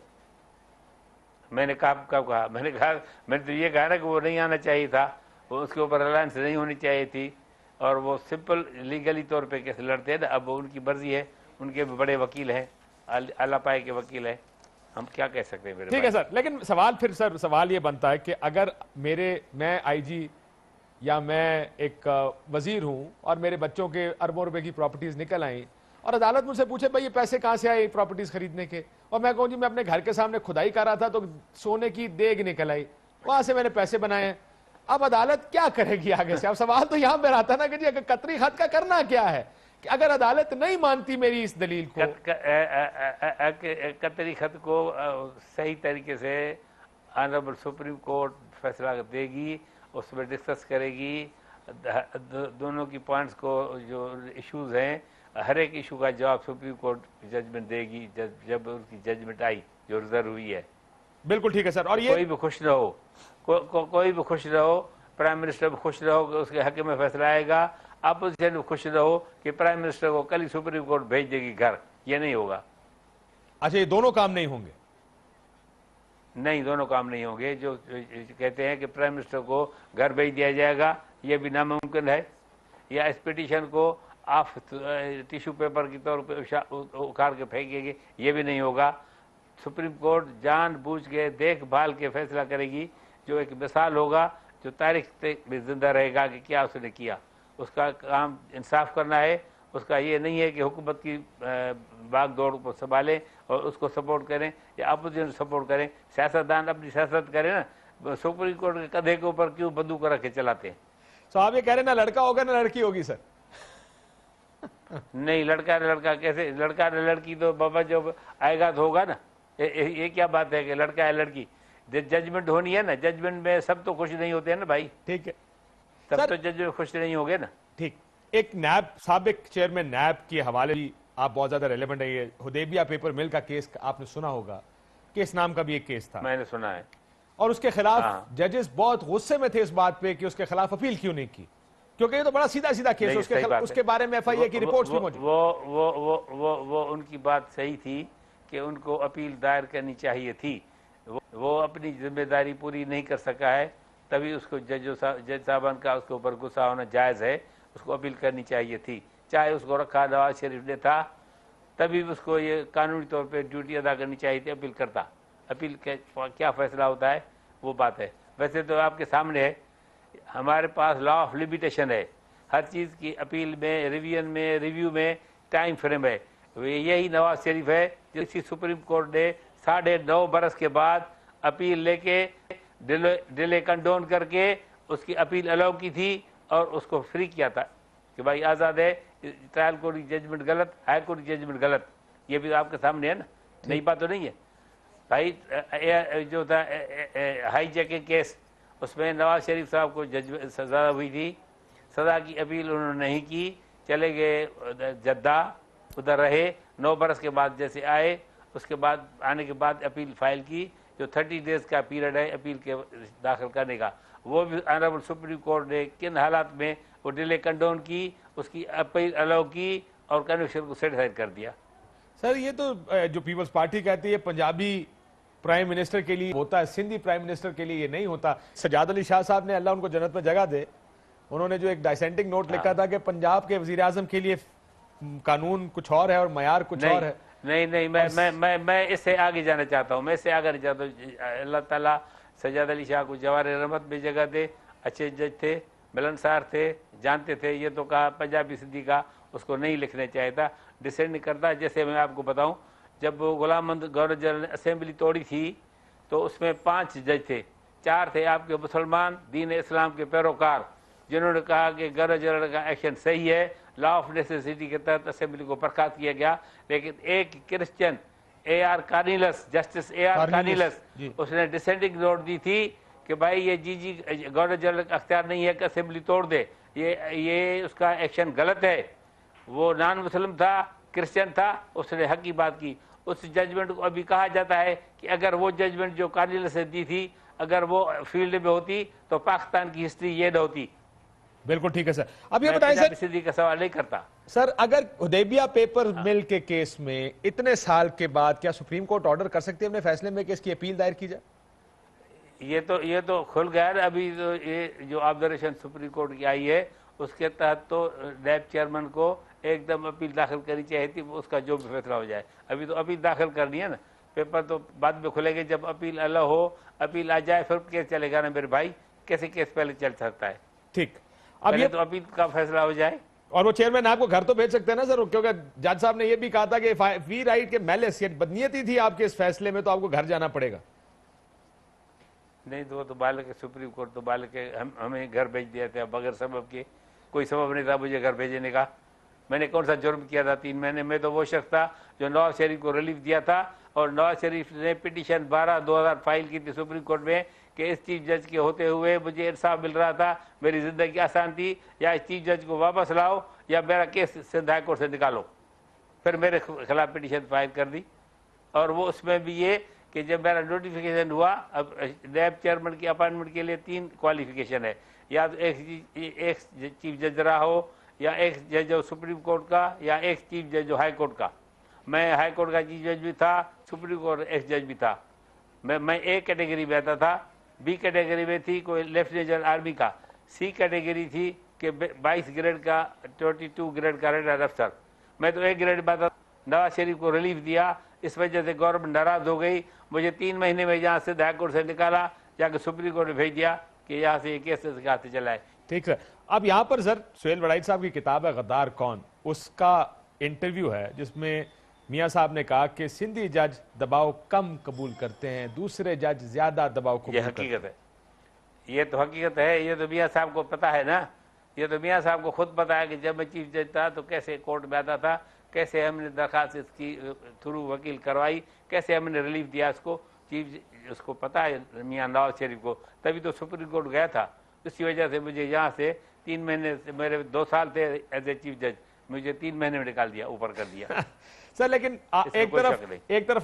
میں نے کب کہا؟ میں نے تو یہ کہا نا کہ وہ نہیں آنا چاہیے تھا، وہ اس کے اوپر الائنس نہیں ہونی چاہیے تھی، اور وہ سمپل لیگلی طور پہ کیسے لڑتے ہیں نا. اب وہ ان کی مرضی ہے، ان کے بھی بڑے وکیل ہیں، اللہ پائے کے وکیل ہیں، ہم کیا کہہ سکتے ہیں. ٹھیک ہے سر، لیکن سوال یہ بنتا ہے کہ اگر میں آئی جی یا میں ایک وزیر ہوں اور میرے بچوں کے اربوں روپے کی پراپرٹیز نکل آئیں اور عدالت مجھ سے پوچھے بھائی یہ پیسے کہاں سے آئے پراپرٹیز خریدنے کے، اور میں کہوں جی میں اپنے گھر کے سامنے کھدائی کر رہا تھا تو سونے کی دیگ نکل آئی، وہاں سے میں نے پیسے بنائے ہیں. اب عدالت کیا کرے گی آگے سے؟ اب سوال تو یہاں پہ آتا نا کہ جی اگر قطری خط کا کرنا کیا ہے، کہ اگر عدالت نہیں مانتی میری اس دلیل کو، قطری خط کو صحیح طریقے سے آنریبل سپریم کورٹ فیصلہ دے گی، اس میں ڈسکس کرے گی، دونوں کی پوائنٹس کو جو ایشوز ہیں، ہر ایک ایشو کا جواب سپریم کورٹ ججمنٹ دے گی جب ان کی ججمنٹ آئی جو ریزرو ہوئی ہے. بالکل ٹھیک ہے سر. اور یہ کوئی بھی خوش نہ ہو، کوئی بھی خوش رہو، پرائم منسٹر بھی خوش رہو کہ اس کے حق میں فیصلہ آئے گا، اپوزیشن بھی خوش رہو کہ پرائم منسٹر کو کل ہی سپریم کورٹ بھیج دے گی گھر. یہ نہیں ہوگا. اچھا، یہ دونوں کام نہیں ہوں گے؟ نہیں، دونوں کام نہیں ہوں گے. جو کہتے ہیں کہ پرائم منسٹر کو گھر بھیج دیا جائے گا، یہ بھی ناممکن ہے. یا اس پٹیشن کو آپ ٹیشو پیپر کی طور پہ اکھاڑ کے پھینکیں گے، یہ بھی نہیں ہوگا. سپریم کورٹ جان بوجھ کے دیکھ بھال کے فیصلہ کرے گی، جو ایک مثال ہوگا جو تاریخ میں زندہ رہے گا کہ کیا اس نے کیا. اس کا کام انصاف کرنا ہے. اس کا یہ نہیں ہے کہ حکومت کی بھاگ دوڑ کو سنبھالیں اور اس کو سپورٹ کریں یا اپوزیشن سپورٹ کریں. سیاستدان اپنی سیاست کریں نا، سپریم کورٹ کے کندھے کے اوپر کیوں بندوق رکھ کے چلاتے ہیں؟ تو آپ یہ کہہ رہے ہیں نہ لڑکا ہوگا نہ لڑکی ہوگی سر؟ نہیں، لڑکا کیسے؟ لڑکا نہ لڑکی تو بابا جو آئے گا تو ہوگا نا. یہ کیا بات ہے کہ لڑکا ہے لڑکی؟ ججمنٹ ہونی ہے نا، ججمنٹ میں سب تو خوش نہیں ہوتے ہیں نا بھائی. ٹھیک ہے، سب تو جج خوش نہیں ہو گئے نا. ٹھیک. ایک نیب سابق چیئرمین نیب کے حوالے بھی آپ بہت زیادہ ریلیونٹ ہے. یہ حدیبیہ پیپر مل کا کیس آپ نے سنا ہوگا، کیس نام کا بھی ایک کیس تھا، میں نے سنا ہے. اور اس کے خلاف ججز بہت غصے میں تھے اس بات پہ کہ اس کے خلاف اپیل کیوں نہیں کی، کیونکہ یہ تو بڑا سیدھا کیس ہے. اس کے بارے میں ایف آئی اے کی رپورٹس بھی موجود. وہ ان کی بات صحیح تھی کہ ان کو اپیل دائر کرنی چاہیے تھی. وہ اپنی ذمہ داری پوری نہیں کر سکا ہے، تبھی اس کو جج صاحبان کا اس کے اوپر غصہ ہونا جائز ہے. اس کو اپیل کرنی چاہیے تھی. چاہے اس کو رکھا نواز شریف نے تھا، تبھی اس کو یہ قانونی طور پہ ڈیوٹی ادا کرنی چاہیے تھی، اپیل کرتا. اپیل کیا فیصلہ ہوتا ہے وہ بات ہے. ویسے تو آپ کے سامنے ہے، ہمارے پاس لا آف لمیٹیشن ہے. ہر چیز کی اپیل میں، ریویو میں ٹائم فریم ہے. یہی نواز شریف ہے جس سپریم کورٹ نے 9.5 برس کے بعد اپیل لے کے ڈیلے کنڈون کر کے اس کی اپیل الاؤ کی تھی اور اس کو فری کیا تھا کہ بھائی آزاد ہے. ٹرائل کورٹ کی ججمنٹ غلط، ہائی کورٹ کی ججمنٹ غلط. یہ بھی آپ کے سامنے ہے نا، نئی بات تو نہیں ہے بھائی. جو تھا ہائی جیکنگ کیس، اس میں نواز شریف صاحب کو سزا ہوئی تھی. سزا کی اپیل انہوں نے نہیں کی، چلے گئے جدہ، ادھر رہے. 9 برس کے بعد جیسے آئے، اس کے بعد آنے کے بعد اپیل فائل کی، جو 30 ڈیز کا پیریڈ ہے اپیل کے داخل کرنے کا. وہ بھی آنریبل سپریم کورٹ نے کن حالات میں وہ ڈیلے کنڈون کی، اس کی اپیل الاؤ کی اور کنوکشن کو سیٹیسفائی کر دیا. سر یہ تو جو پیپلز پارٹی کہتی ہے پنجابی پرائم منسٹر کے لیے ہوتا ہے، سندھی پرائم منسٹر کے لیے یہ نہیں ہوتا. سجاد علی شاہ صاحب نے، اللہ ان کو جنت میں جگہ دے، انہوں نے جو ایک ڈائسینٹنگ نوٹ لکھا تھا کہ پنجاب کے وزیر اعظم کے لیے قانون کچھ اور ہے اور معیار کچھ اور ہے. نہیں، میں اس سے آگے جانا چاہتا ہوں. میں اس سے آگے نہیں چاہتا ہوں. اللہ تعالیٰ سجاد علی شاہ کو جواہر رحمت میں جگہ دے، اچھے جج تھے. ملنسار تھے, جانتے تھے. یہ تو کہا پنجابی سندھی کا اس کو نہیں لکھنا چاہیے تھا, ڈسینڈ کرتا. جیسے میں آپ کو بتاؤں, جب غلام محمد گورنر جنرل نے اسمبلی توڑی تھی تو اس میں 5 جج تھے, 4 تھے آپ کے مسلمان دین اسلام کے پیروکار, جنہوں نے کہا کہ گورنر جنرل کا ایکشن صحیح ہے, لا آف نیسیسٹی کے تحت اسمبلی کو برخاست کیا گیا. لیکن ایک کرسچن AR کارنیلس, جسٹس AR کارنیلس, اس نے ڈسینڈنگ نوٹ دی تھی کہ بھائی یہ گورنر جنرل کا اختیار نہیں ہے کہ اسمبلی توڑ دے, یہ اس کا ایکشن غلط ہے. وہ نان مسلم تھا, کرسچن تھا, اس نے حق کی بات کی. اس ججمنٹ کو ابھی کہا جاتا ہے کہ اگر وہ ججمنٹ جو کارنیلس نے دی تھی اگر وہ فیلڈ میں ہوتی تو پاکستان کی ہسٹری یہ نہ ہوتی. بالکل ٹھیک ہے سر. اب یہ بتائیں سر, سندھی کا سوال نہیں کرتا سر اگر حدیبیہ پیپر مل کے کیس میں اتنے سال کے بعد کیا سپریم کورٹ آرڈر کر سکتی ہے اپنے فیصلے میں کہ اس کی اپیل دائر کی جائے؟ یہ تو کھل گیا ہے. ابھی تو یہ جو آبزرویشن سپریم کورٹ کی آئی ہے اس کے تحت تو نیب چیئرمین کو ایک دم اپیل داخل کرنی چاہیے تھی, اس کا جو بھی فیصلہ ہو جائے. ابھی تو اپیل داخل کرنی ہے نا, پیپر تو بعد میں کھلے گے جب اپیل اللہ ہو, اپیل آ جائے پھر کیس چلے گا نا میرے بھائی. کیسے کیس پہلے چل سکتا ہے؟ ٹھیک, اب پہلے یہ تو اپیل کا فیصلہ ہو جائے. اور وہ چیئرمین آپ کو گھر تو بھیج سکتے ہیں نا سر, کیونکہ جج صاحب نے یہ بھی کہا تھا کہ وی رائٹ کے میلس یا بدنیتی تھی آپ کے اس فیصلے میں تو آپ کو گھر جانا پڑے گا. نہیں تو وہ تو بالک سپریم کورٹ تو بالک ہمیں گھر بھیج دیا تھا بغیر سبب کے. کوئی سبب نہیں تھا مجھے گھر بھیجنے کا. میں نے کون سا جرم کیا تھا 3 مہینے میں؟ تو وہ شخص تھا جو نواز شریف کو ریلیف دیا تھا, اور نواز شریف نے پٹیشن 12/2000 فائل کی تھی سپریم کورٹ میں کہ اس چیف جج کے ہوتے ہوئے مجھے انصاف مل رہا تھا, میری زندگی آسان تھی, یا اس چیف جج کو واپس لاؤ یا میرا کیس سندھ ہائی کورٹ سے نکالو. پھر میرے خلاف پٹیشن فائل کر دی. اور وہ اس میں بھی یہ کہ جب میرا نوٹیفیکیشن ہوا, اب نیب چیئرمین کی اپائنٹمنٹ کے لیے 3 کوالیفیکیشن ہے, یا تو ایک چیف جج رہا ہو, یا ایک جج جو سپریم کورٹ کا, یا ایک چیف جج جو ہائی کورٹ کا. میں ہائی کورٹ کا چیف جج بھی تھا, سپریم کورٹ ایکس جج بھی تھا. میں A کیٹیگری میں آتا تھا, B کیٹیگری میں تھی کوئی لیفٹیننٹ جنرل آرمی کا, C کیٹیگری تھی کہ 22 گریڈ کا 22 گریڈ کا ریٹائرڈ افسر. میں تو 1 گریڈ میں آتا. نواز شریف کو ریلیف دیا, اس وجہ سے گورنمنٹ ناراض ہو گئی, مجھے 3 مہینے میں یہاں سے ہائی کورٹ سے نکالا, جا کے سپریم کورٹ میں بھیج دیا کہ یہاں سے یہ کیس کہاں سے چلا ہے. ٹھیک ہے. اب یہاں پر سر سہیل وڑائی صاحب کی کتاب ہے غدار کون, اس کا انٹرویو ہے جس میں میاں صاحب نے کہا کہ سندھی جج دباؤ کم قبول کرتے ہیں, دوسرے جج زیادہ دباؤ قبول کرتے ہیں. یہ حقیقت ہے, یہ تو حقیقت ہے. یہ تو میاں صاحب کو پتا ہے نا, یہ تو میاں صاحب کو خود پتا ہے کہ جب میں چیف جج تھا تو کیسے کورٹ میں آتا تھا, کیسے ہم نے درخواست اس کی تھرو وکیل کروائی, کیسے ہم نے ریلیف دیا اس کو. اس کو پتا ہے میاں نواز شریف کو, تبھی تو سپریم کورٹ گیا تھا. اسی وجہ سے مجھے یہاں سے 3 مہینے سے, میرے 2 سال تھے ایز اے چیف جج, مجھے 3 مہینے میں نکال دیا, اوپر کر دیا. سر لیکن ایک طرف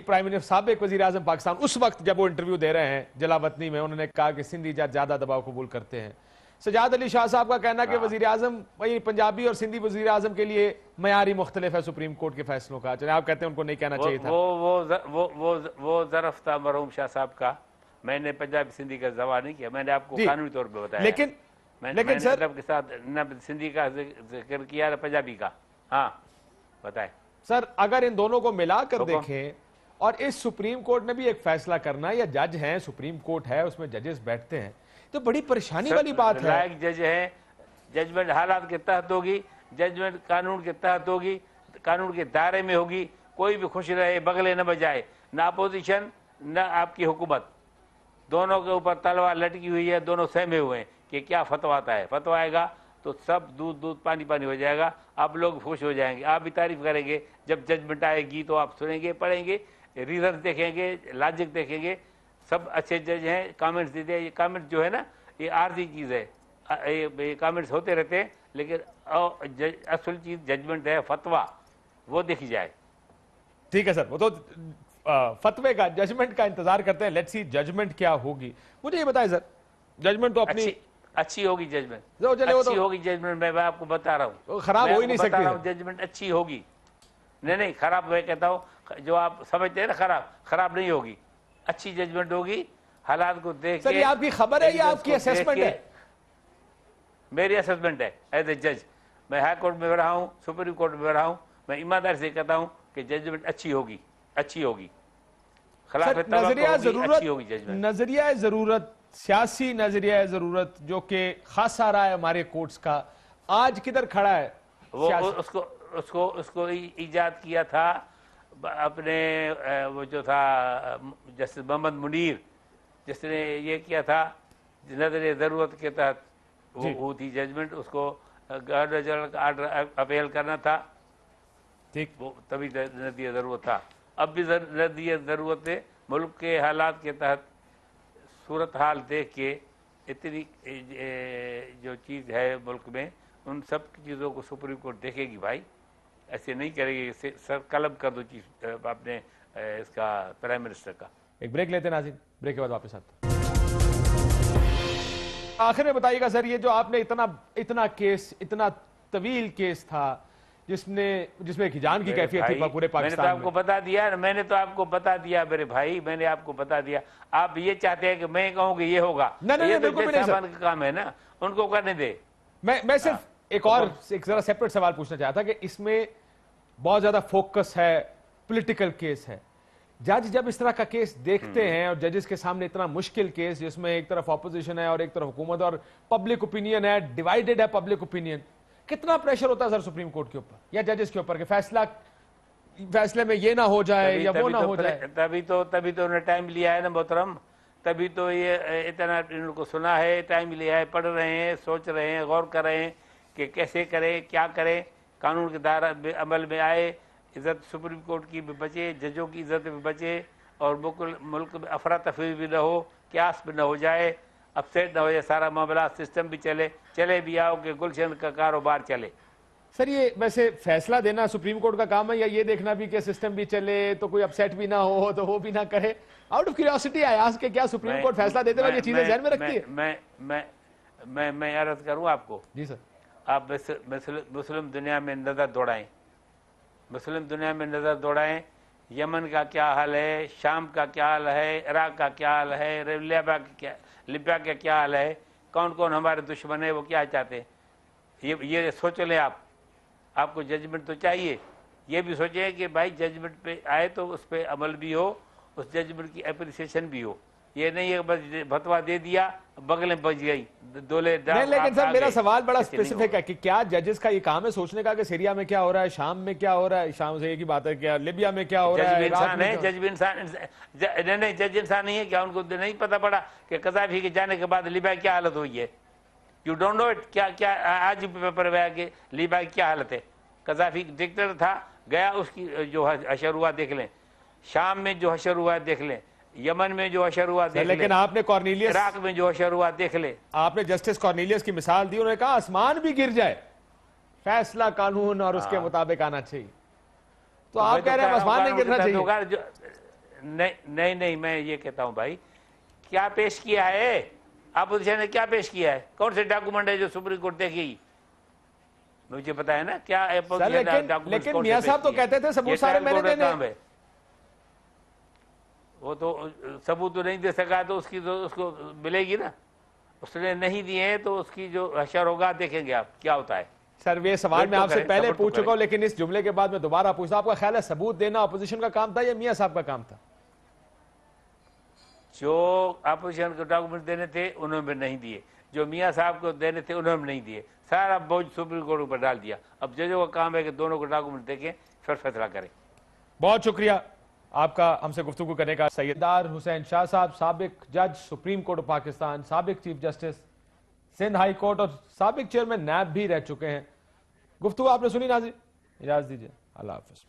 پرائم منسٹر سابق وزیر اعظم پاکستان اس وقت جب وہ انٹرویو دے رہے ہیں جلا وطنی میں, انہوں نے کہا کہ سندھی جج زیادہ دباؤ قبول کرتے ہیں. سجاد علی شاہ صاحب کا کہنا کہ وزیر اعظم پنجابی اور سندھی وزیر اعظم کے لیے معیاری مختلف ہے چپریم کورٹ کے فیصلوں کا. چلے آپ کہتے ہیں ان کو نہیں کہنا چاہیے تھا. وہ ظرف تھا مرحوم شاہ صاحب کا. میں نے پنجابی سندھی کا دعویٰ نہیں کیا, میں نے آپ کو قانونی طور پہ بتایا. لیکن سر کے ساتھ نہ سندھی کا ذکر کیا نہ پنجابی کا. ہاں بتائیں سر, اگر ان دونوں کو ملا کر دیکھیں, اور اس سپریم کورٹ نے بھی ایک فیصلہ کرنا ہے, یا جج ہیں سپریم کورٹ ہے اس میں ججز بیٹھتے ہیں, تو بڑی پریشانی والی بات ہے. لائق جج ہیں, ججمنٹ حالات کے تحت ہوگی, ججمنٹ قانون کے تحت ہوگی, قانون کے دائرے میں ہوگی. کوئی بھی خوش رہے, بغلے نہ بجائے, نہ اپوزیشن نہ آپ کی حکومت, دونوں کے اوپر تلوار لٹکی ہوئی ہے, دونوں سہمے ہوئے ہیں کہ کیا فتویٰ آتا ہے. فتویٰ آئے گا تو سب دودھ پانی ہو جائے گا, آپ لوگ خوش ہو جائیں گے, آپ بھی تعریف کریں گے. جب ججمنٹ آئے گی تو آپ سنیں گے, پڑھیں گے, ریزنس دیکھیں گے, لاجک دیکھیں گے. سب اچھے جج ہیں, کامنٹس دیتے ہیں. یہ کامنٹ جو ہے نا یہ عارضی چیز ہے, یہ کامنٹس ہوتے رہتے ہیں, لیکن اصل چیز ججمنٹ ہے, فتویٰ, وہ دیکھی جائے. ٹھیک ہے سر, وہ تو فتوے کا ججمنٹ کا انتظار کرتے ہیں. لیٹس سی ججمنٹ کیا ہوگی. مجھے یہ بتائیں سر, ججمنٹ تو اپنی اچھی ہوگی, ججمنٹ اچھی ہوگی. ججمنٹ میں آپ کو بتا رہا ہوں, خراب ہو ہی نہیں سکتی. ججمنٹ اچھی ہوگی. نہیں خراب میں کہتا ہوں, جو آپ سمجھتے ہیں نا خراب نہیں ہوگی, اچھی ججمنٹ ہوگی. حالات کو دیکھ کے. سر یہ آپ کی خبر ہے یا آپ کی اسیسمنٹ ہے؟ میری اسیسمنٹ ہے ایز اے جج. میں ہائی کورٹ میں رہا ہوں, سپریم کورٹ میں رہا ہوں, میں ایمانداری سے کہتا ہوں کہ ججمنٹ اچھی ہوگی. خلاف نظریہ ضرورت سیاسی نظریہ ضرورت جو کہ خاصا رہا ہے ہمارے کورٹس کا، آج کدھر کھڑا ہے؟ وہ اس کو ایجاد کیا تھا اپنے وہ جو تھا جسٹس محمد منیر، جس نے یہ کیا تھا نظر ضرورت کے تحت وہ تھی ججمنٹ، اس کو گورنر جنرل کا آرڈر اپیل کرنا تھا، ٹھیک، وہ تبھی نظریہ ضرورت تھا۔ اب بھی نظریہ ضرورت ہے، ملک کے حالات کے تحت صورتحال دیکھ کے اتنی جو چیز ہے ملک میں ان سب چیزوں کو سپریم کورٹ دیکھے گی بھائی، ایسے نہیں کرے گی سر قلم کر دو چیز اپنے اس کا پرائم منسٹر کا۔ ایک بریک لیتے ہیں ناظرین، بریک کے بعد واپس آتے ہیں۔ آخر میں بتائیے گا سر، یہ جو آپ نے اتنا کیس، اتنا طویل کیس تھا جس میں ایک ہجان کی کیفیت تھی پورے پاکستان میں نے تو آپ کو بتا دیا، میں نے تو آپ کو بتا دیا میرے بھائی، میں نے آپ کو بتا دیا۔ آپ یہ چاہتے ہیں کہ میں کہوں کہ یہ ہوگا، یہ تو جج صاحبان کا کام ہے نا، ان کو کرنے دے۔ میں صرف ایک ذرا سیپریٹ سوال پوچھنا چاہتا کہ اس میں بہت زیادہ فوکس ہے، پولیٹیکل کیس ہے، جج جب اس طرح کا کیس دیکھتے ہیں اور ججز کے سامنے اتنا مشکل کیس جس میں ایک طرف اپوزیشن ہے اور ایک طرف حکومت اور پبلک اوپینین ہے، ڈیوائیڈڈ ہے پبلک اوپینین، کتنا پریشر ہوتا ہے سر سپریم کورٹ کے اوپر یا ججز کے اوپر کہ فیصلے میں یہ نہ ہو جائے یا وہ نہ ہو جائے؟ تبھی تو انہوں نے ٹائم لیا ہے نا محترم، تبھی تو یہ اتنا ان کو سنا ہے، ٹائم لیا ہے، پڑھ رہے ہیں، سوچ رہے ہیں، غور کر رہے ہیں کہ کیسے کریں، کیا کریں، قانون کے دائرہ عمل میں آئے، عزت سپریم کورٹ کی بھی بچے، ججوں کی عزت بھی بچے، اور ملک میں افراتفری بھی نہ ہو، قیاس بھی نہ ہو جائے، اپسیٹ نہ ہو جائے، سارا معاملہ سسٹم بھی چلے بھی آؤ کہ گلشن کا کاروبار چلے۔ سر یہ ویسے فیصلہ دینا سپریم کورٹ کا کام ہے یا یہ دیکھنا بھی کہ سسٹم بھی چلے تو کوئی اپسیٹ بھی نہ ہو تو وہ بھی نہ کرے؟ Out of curiosity I ask کہ کیا سپریم کورٹ فیصلہ دیتے ہوئے یہ چیزیں ذہن میں رکھتی ہے؟ میں عرض کروں آپ کو، جی سر، آپ مسلم دنیا میں نظر دوڑائیں، مسلم دنیا میں نظر دوڑائیں، یمن کا کیا حال ہے، شام کا کیا حال ہے، عراق کا کیا حال ہے، لیبیا کا کیا حال ہے، کون کون ہمارے دشمن ہیں، وہ کیا چاہتے ہیں، یہ سوچ لیں آپ کو ججمنٹ تو چاہیے، یہ بھی سوچیں کہ بھائی ججمنٹ پہ آئے تو اس پہ عمل بھی ہو، اس ججمنٹ کی اپریسیشن بھی ہو، یہ نہیں ہے بس فتویٰ دے دیا بغل میں بچ گئی دولے ڈال۔ نہیں لیکن سر میرا سوال بڑا اسپیسیفک ہے کہ کیا ججز کا یہ کام ہے سوچنے کا کہ سیریا میں کیا ہو رہا ہے، شام میں کیا ہو رہا ہے، شام سے ایک ہی بات ہے کیا لیبیا میں کیا ہو رہا ہے؟ جج بھی انسان نہیں، جج انسان نہیں ہے کیا؟ ان کو نہیں پتا پڑا کہ قذافی کے جانے کے بعد لیبیا کی حالت ہوئی ہے؟ You don't know it? کیا آج پیپر میں آیا کہ لیبیا کی کیا حالت ہے؟ قذافی ڈکٹیٹر تھا، گیا، اس کی جو حشر ہوا دیکھ لیں، شام میں جو حشر ہوا دیکھ لیں، یمن میں جو حشر ہوا دیکھ لیں، لیکن آپ نے کارنیلیس، عراق میں جو حشر ہوا دیکھ لیں۔ آپ نے جسٹس کارنیلیس کی مثال دی، انہوں نے کہا آسمان بھی گر جائے فیصلہ قانون اور اس کے مطابق آنا چاہیے، تو آپ کہہ رہے ہیں آسمان نہیں گرنا چاہیے؟ نہیں، میں یہ کہتا ہوں بھائی کیا پیش کیا ہے اپوزیشن نے، کیا پیش کیا ہے، کون سے ڈاکومنٹ ہے جو سپریم کورٹ دیکھے گی؟ مجھے پتا ہے نا کیا لیکن میاں صاحب تو کہتے تھے ثبوت سارے میں نے دینے ہیں۔ وہ تو ثبوت تو نہیں دے سکا تو اس کو ملے گی نا، اس نے نہیں دیے تو اس کی جو حشر ہوگا دیکھیں گے آپ کیا ہوتا ہے۔ سر یہ سوال میں آپ سے پہلے پوچھ چکا ہوں لیکن اس جملے کے بعد میں دوبارہ پوچھتا ہوں، آپ کا خیال ہے ثبوت دینا اپوزیشن کا کام تھا یا میاں صاحب کا کام تھا؟ جو اپوزیشن کو ڈاکومنٹ دینے تھے انہوں نے نہیں دیے، جو میاں صاحب کو دینے تھے انہوں نے نہیں دیے، سارا بوجھ سپریم کورٹ پر ڈال دیا۔ اب ججوں کا کام ہے کہ دونوں کو ڈاکومنٹ دیکھیں پھر فیصلہ کریں۔ بہت شکریہ آپ کا ہم سے گفتگو کرنے کا۔ سیدار حسین شاہ صاحب، سابق جج سپریم کورٹ آف پاکستان، سابق chief justice Sindh high court اور سابق چیئرمین نیب بھی رہ چکے ہیں۔ گفتگو آپ نے سنی ناظرین، اجازت دیجیے، اللہ حافظ۔